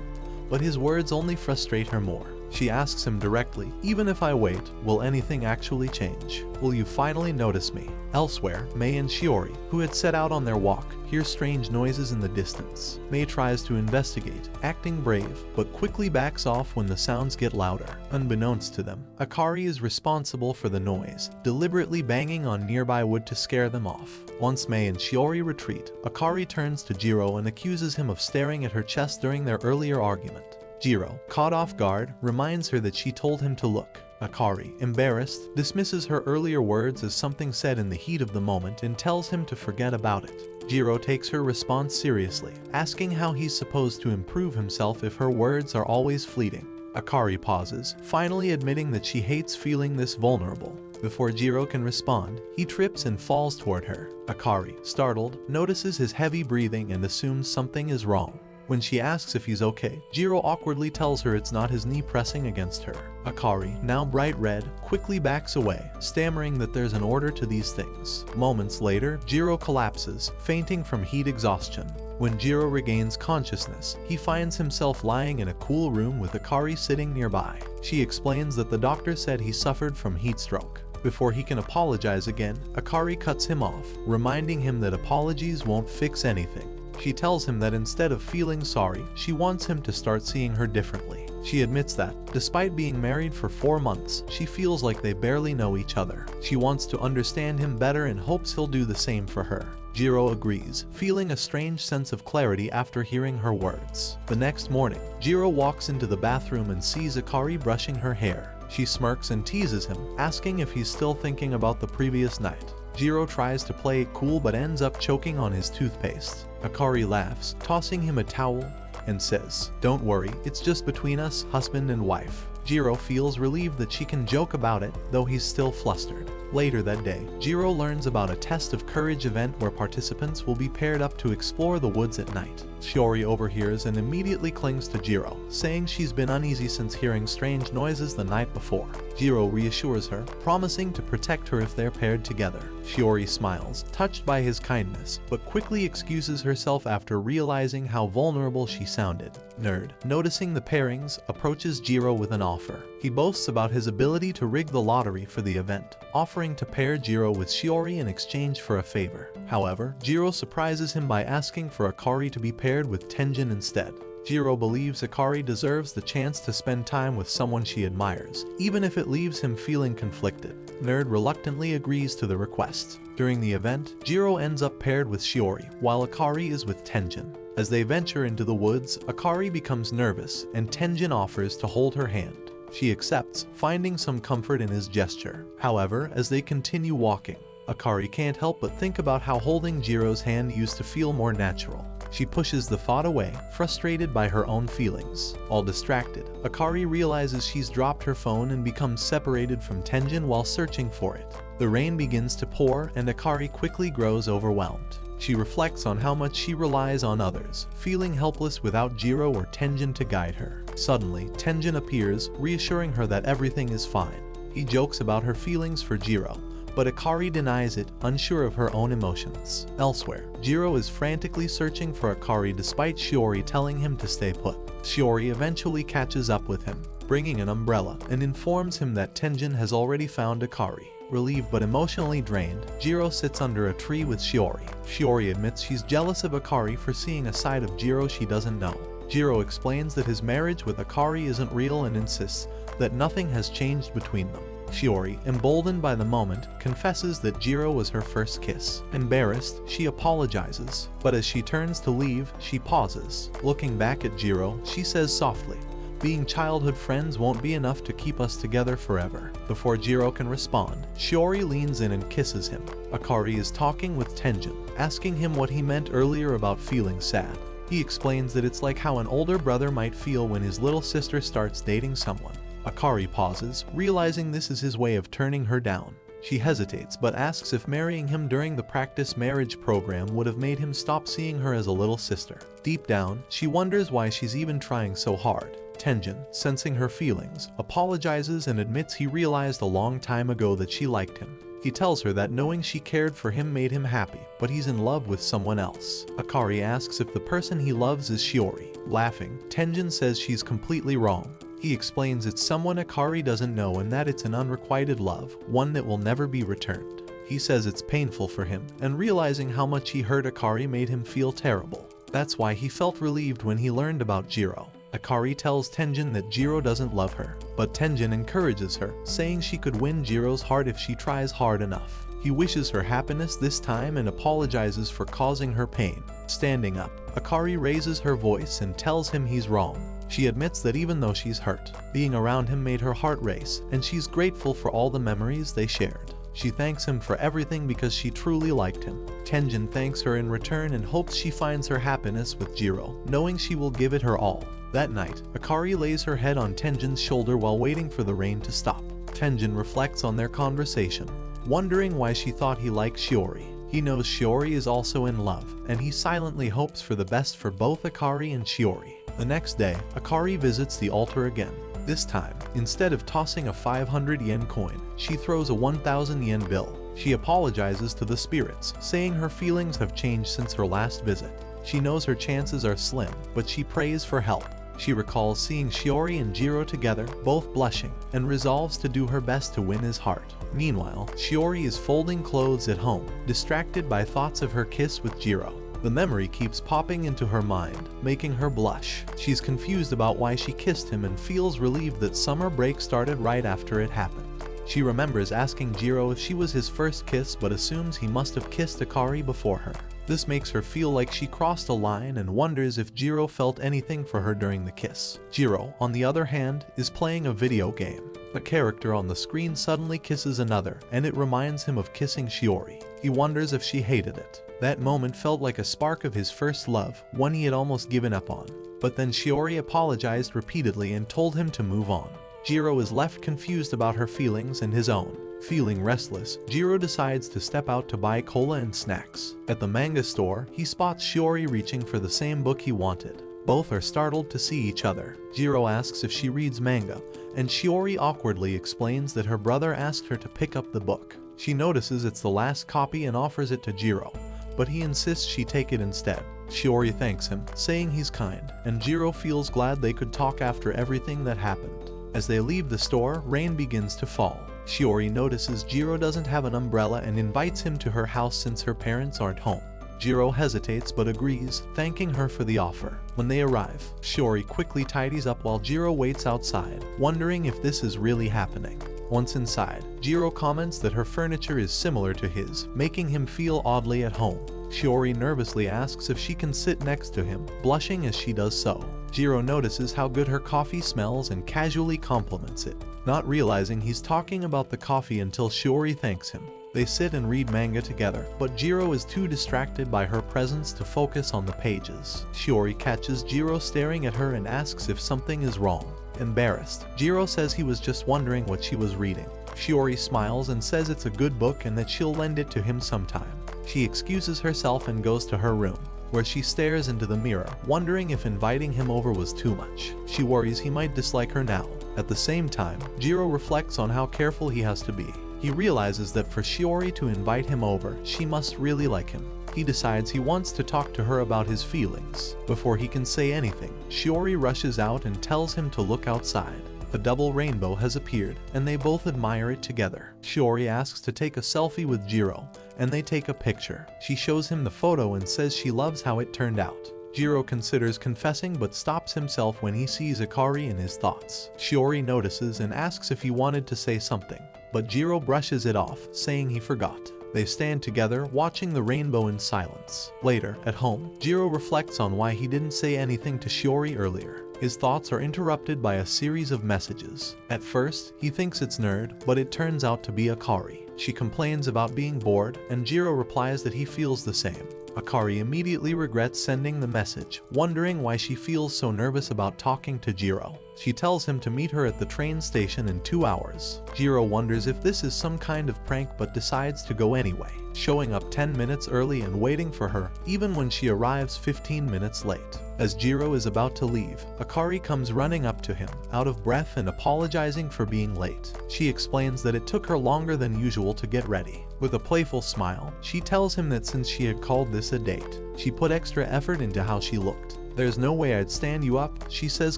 but his words only frustrate her more. She asks him directly, "Even if I wait, will anything actually change? Will you finally notice me?" Elsewhere, Mei and Shiori, who had set out on their walk, hear strange noises in the distance. Mei tries to investigate, acting brave, but quickly backs off when the sounds get louder. Unbeknownst to them, Akari is responsible for the noise, deliberately banging on nearby wood to scare them off. Once Mei and Shiori retreat, Akari turns to Jiro and accuses him of staring at her chest during their earlier argument. Jiro, caught off guard, reminds her that she told him to look. Akari, embarrassed, dismisses her earlier words as something said in the heat of the moment and tells him to forget about it. Jiro takes her response seriously, asking how he's supposed to improve himself if her words are always fleeting. Akari pauses, finally admitting that she hates feeling this vulnerable. Before Jiro can respond, he trips and falls toward her. Akari, startled, notices his heavy breathing and assumes something is wrong. When she asks if he's okay, Jiro awkwardly tells her it's not his knee pressing against her. Akari, now bright red, quickly backs away, stammering that there's an order to these things. Moments later, Jiro collapses, fainting from heat exhaustion. When Jiro regains consciousness, he finds himself lying in a cool room with Akari sitting nearby. She explains that the doctor said he suffered from heat stroke. Before he can apologize again, Akari cuts him off, reminding him that apologies won't fix anything. She tells him that instead of feeling sorry, she wants him to start seeing her differently. She admits that, despite being married for 4 months, she feels like they barely know each other. She wants to understand him better and hopes he'll do the same for her. Jiro agrees, feeling a strange sense of clarity after hearing her words. The next morning, Jiro walks into the bathroom and sees Akari brushing her hair. She smirks and teases him, asking if he's still thinking about the previous night. Jiro tries to play it cool but ends up choking on his toothpaste. Akari laughs, tossing him a towel, and says, "Don't worry, it's just between us, husband and wife." Jiro feels relieved that she can joke about it, though he's still flustered. Later that day, Jiro learns about a test of courage event where participants will be paired up to explore the woods at night. Shiori overhears and immediately clings to Jiro, saying she's been uneasy since hearing strange noises the night before. Jiro reassures her, promising to protect her if they're paired together. Shiori smiles, touched by his kindness, but quickly excuses herself after realizing how vulnerable she sounded. Nerd, noticing the pairings, approaches Jiro with an offer. He boasts about his ability to rig the lottery for the event, offering to pair Jiro with Shiori in exchange for a favor. However, Jiro surprises him by asking for Akari to be paired with Tenjin instead. Jiro believes Akari deserves the chance to spend time with someone she admires, even if it leaves him feeling conflicted. Nerd reluctantly agrees to the request. During the event, Jiro ends up paired with Shiori, while Akari is with Tenjin. As they venture into the woods, Akari becomes nervous and Tenjin offers to hold her hand. She accepts, finding some comfort in his gesture. However, as they continue walking, Akari can't help but think about how holding Jiro's hand used to feel more natural. She pushes the thought away, frustrated by her own feelings. All distracted, Akari realizes she's dropped her phone and becomes separated from Tenjin while searching for it. The rain begins to pour and Akari quickly grows overwhelmed. She reflects on how much she relies on others, feeling helpless without Jiro or Tenjin to guide her. Suddenly, Tenjin appears, reassuring her that everything is fine. He jokes about her feelings for Jiro, but Akari denies it, unsure of her own emotions. Elsewhere, Jiro is frantically searching for Akari despite Shiori telling him to stay put. Shiori eventually catches up with him, bringing an umbrella, and informs him that Tenjin has already found Akari. Relieved but emotionally drained, Jiro sits under a tree with Shiori. Shiori admits she's jealous of Akari for seeing a side of Jiro she doesn't know. Jiro explains that his marriage with Akari isn't real and insists that nothing has changed between them. Shiori, emboldened by the moment, confesses that Jiro was her first kiss. Embarrassed, she apologizes, but as she turns to leave, she pauses. Looking back at Jiro, she says softly, "Being childhood friends won't be enough to keep us together forever." Before Jiro can respond, Shiori leans in and kisses him. Akari is talking with Tenjin, asking him what he meant earlier about feeling sad. He explains that it's like how an older brother might feel when his little sister starts dating someone. Akari pauses, realizing this is his way of turning her down. She hesitates but asks if marrying him during the practice marriage program would have made him stop seeing her as a little sister. Deep down, she wonders why she's even trying so hard. Tenjin, sensing her feelings, apologizes and admits he realized a long time ago that she liked him. He tells her that knowing she cared for him made him happy, but he's in love with someone else. Akari asks if the person he loves is Shiori. Laughing, Tenjin says she's completely wrong. He explains it's someone Akari doesn't know and that it's an unrequited love, one that will never be returned. He says it's painful for him, and realizing how much he hurt Akari made him feel terrible. That's why he felt relieved when he learned about Jiro. Akari tells Tenjin that Jiro doesn't love her, but Tenjin encourages her, saying she could win Jiro's heart if she tries hard enough. He wishes her happiness this time and apologizes for causing her pain. Standing up, Akari raises her voice and tells him he's wrong. She admits that even though she's hurt, being around him made her heart race, and she's grateful for all the memories they shared. She thanks him for everything because she truly liked him. Tenjin thanks her in return and hopes she finds her happiness with Jiro, knowing she will give it her all. That night, Akari lays her head on Tenjin's shoulder while waiting for the rain to stop. Tenjin reflects on their conversation, wondering why she thought he liked Shiori. He knows Shiori is also in love, and he silently hopes for the best for both Akari and Shiori. The next day, Akari visits the altar again. This time, instead of tossing a 500 yen coin, she throws a 1,000 yen bill. She apologizes to the spirits, saying her feelings have changed since her last visit. She knows her chances are slim, but she prays for help. She recalls seeing Shiori and Jiro together, both blushing, and resolves to do her best to win his heart. Meanwhile, Shiori is folding clothes at home, distracted by thoughts of her kiss with Jiro. The memory keeps popping into her mind, making her blush. She's confused about why she kissed him and feels relieved that summer break started right after it happened. She remembers asking Jiro if she was his first kiss but assumes he must have kissed Akari before her. This makes her feel like she crossed a line and wonders if Jiro felt anything for her during the kiss. Jiro, on the other hand, is playing a video game. A character on the screen suddenly kisses another, and it reminds him of kissing Shiori. He wonders if she hated it. That moment felt like a spark of his first love, one he had almost given up on. But then Shiori apologized repeatedly and told him to move on. Jiro is left confused about her feelings and his own. Feeling restless, Jiro decides to step out to buy cola and snacks. At the manga store, he spots Shiori reaching for the same book he wanted. Both are startled to see each other. Jiro asks if she reads manga, and Shiori awkwardly explains that her brother asked her to pick up the book. She notices it's the last copy and offers it to Jiro, but he insists she take it instead. Shiori thanks him, saying he's kind, and Jiro feels glad they could talk after everything that happened. As they leave the store, rain begins to fall. Shiori notices Jiro doesn't have an umbrella and invites him to her house since her parents aren't home. Jiro hesitates but agrees, thanking her for the offer. When they arrive, Shiori quickly tidies up while Jiro waits outside, wondering if this is really happening. Once inside, Jiro comments that her furniture is similar to his, making him feel oddly at home. Shiori nervously asks if she can sit next to him, blushing as she does so. Jiro notices how good her coffee smells and casually compliments it, not realizing he's talking about the coffee until Shiori thanks him. They sit and read manga together, but Jiro is too distracted by her presence to focus on the pages. Shiori catches Jiro staring at her and asks if something is wrong. Embarrassed, Jiro says he was just wondering what she was reading. Shiori smiles and says it's a good book and that she'll lend it to him sometime. She excuses herself and goes to her room, where she stares into the mirror, wondering if inviting him over was too much. She worries he might dislike her now. At the same time, Jiro reflects on how careful he has to be. He realizes that for Shiori to invite him over, she must really like him. He decides he wants to talk to her about his feelings. Before he can say anything, Shiori rushes out and tells him to look outside. A double rainbow has appeared, and they both admire it together. Shiori asks to take a selfie with Jiro, and they take a picture. She shows him the photo and says she loves how it turned out. Jiro considers confessing but stops himself when he sees Akari in his thoughts. Shiori notices and asks if he wanted to say something, but Jiro brushes it off, saying he forgot. They stand together, watching the rainbow in silence. Later, at home, Jiro reflects on why he didn't say anything to Shiori earlier. His thoughts are interrupted by a series of messages. At first, he thinks it's Nerd, but it turns out to be Akari. She complains about being bored, and Jiro replies that he feels the same. Akari immediately regrets sending the message, wondering why she feels so nervous about talking to Jiro. She tells him to meet her at the train station in 2 hours. Jiro wonders if this is some kind of prank but decides to go anyway, showing up 10 minutes early and waiting for her, even when she arrives 15 minutes late. As Jiro is about to leave, Akari comes running up to him, out of breath and apologizing for being late. She explains that it took her longer than usual to get ready. With a playful smile, she tells him that since she had called this a date, she put extra effort into how she looked. "There's no way I'd stand you up," she says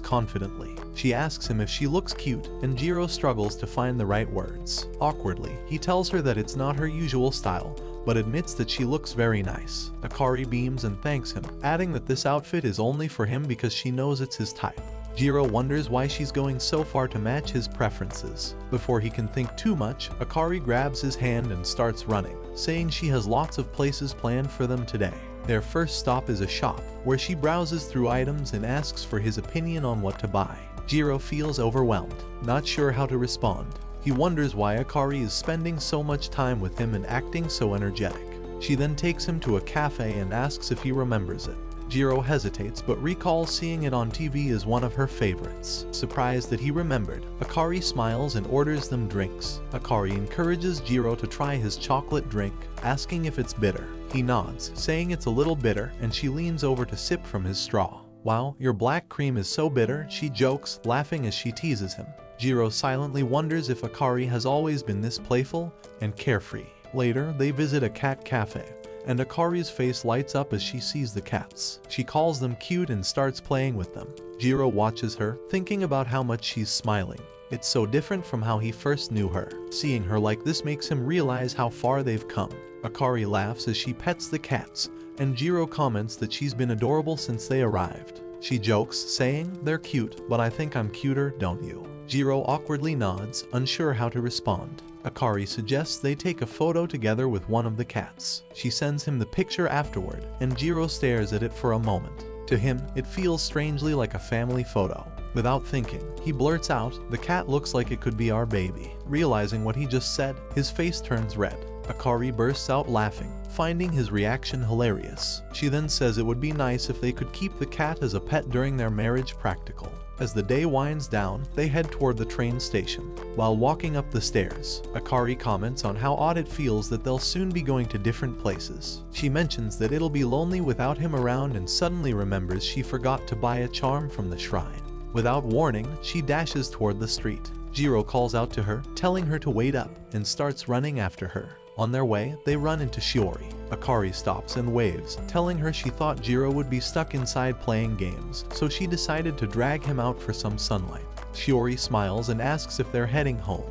confidently. She asks him if she looks cute, and Jiro struggles to find the right words. Awkwardly, he tells her that it's not her usual style, but admits that she looks very nice. Akari beams and thanks him, adding that this outfit is only for him because she knows it's his type. Jiro wonders why she's going so far to match his preferences. Before he can think too much, Akari grabs his hand and starts running, saying she has lots of places planned for them today. Their first stop is a shop, where she browses through items and asks for his opinion on what to buy. Jiro feels overwhelmed, not sure how to respond. He wonders why Akari is spending so much time with him and acting so energetic. She then takes him to a cafe and asks if he remembers it. Jiro hesitates but recalls seeing it on TV as one of her favorites. Surprised that he remembered, Akari smiles and orders them drinks. Akari encourages Jiro to try his chocolate drink, asking if it's bitter. He nods, saying it's a little bitter, and she leans over to sip from his straw. "Wow, your black cream is so bitter," she jokes, laughing as she teases him. Jiro silently wonders if Akari has always been this playful and carefree. Later, they visit a cat cafe, and Akari's face lights up as she sees the cats. She calls them cute and starts playing with them. Jiro watches her, thinking about how much she's smiling. It's so different from how he first knew her. Seeing her like this makes him realize how far they've come. Akari laughs as she pets the cats, and Jiro comments that she's been adorable since they arrived. She jokes, saying, "They're cute, but I think I'm cuter, don't you?" Jiro awkwardly nods, unsure how to respond. Akari suggests they take a photo together with one of the cats. She sends him the picture afterward, and Jiro stares at it for a moment. To him, it feels strangely like a family photo. Without thinking, he blurts out, "The cat looks like it could be our baby." Realizing what he just said, his face turns red. Akari bursts out laughing, finding his reaction hilarious. She then says it would be nice if they could keep the cat as a pet during their marriage practical. As the day winds down, they head toward the train station. While walking up the stairs, Akari comments on how odd it feels that they'll soon be going to different places. She mentions that it'll be lonely without him around and suddenly remembers she forgot to buy a charm from the shrine. Without warning, she dashes toward the street. Jiro calls out to her, telling her to wait up, and starts running after her. On their way, they run into Shiori. Akari stops and waves, telling her she thought Jiro would be stuck inside playing games, so she decided to drag him out for some sunlight. Shiori smiles and asks if they're heading home,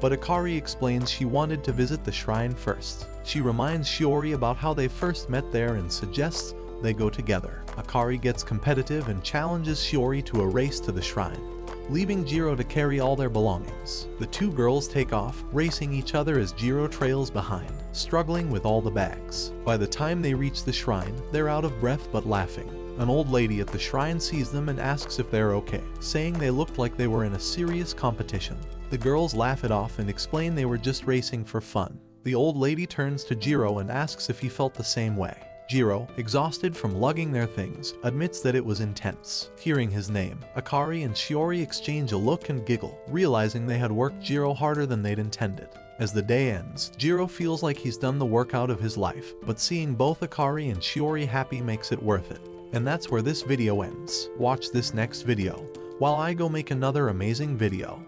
but Akari explains she wanted to visit the shrine first. She reminds Shiori about how they first met there and suggests they go together. Akari gets competitive and challenges Shiori to a race to the shrine. leaving Jiro to carry all their belongings. The two girls take off, racing each other as Jiro trails behind, struggling with all the bags. By the time they reach the shrine, they're out of breath but laughing. An old lady at the shrine sees them and asks if they're okay, saying they looked like they were in a serious competition. The girls laugh it off and explain they were just racing for fun. The old lady turns to Jiro and asks if he felt the same way. Jiro, exhausted from lugging their things, admits that it was intense. Hearing his name, Akari and Shiori exchange a look and giggle, realizing they had worked Jiro harder than they'd intended. As the day ends, Jiro feels like he's done the workout of his life, but seeing both Akari and Shiori happy makes it worth it. And that's where this video ends. Watch this next video, while I go make another amazing video.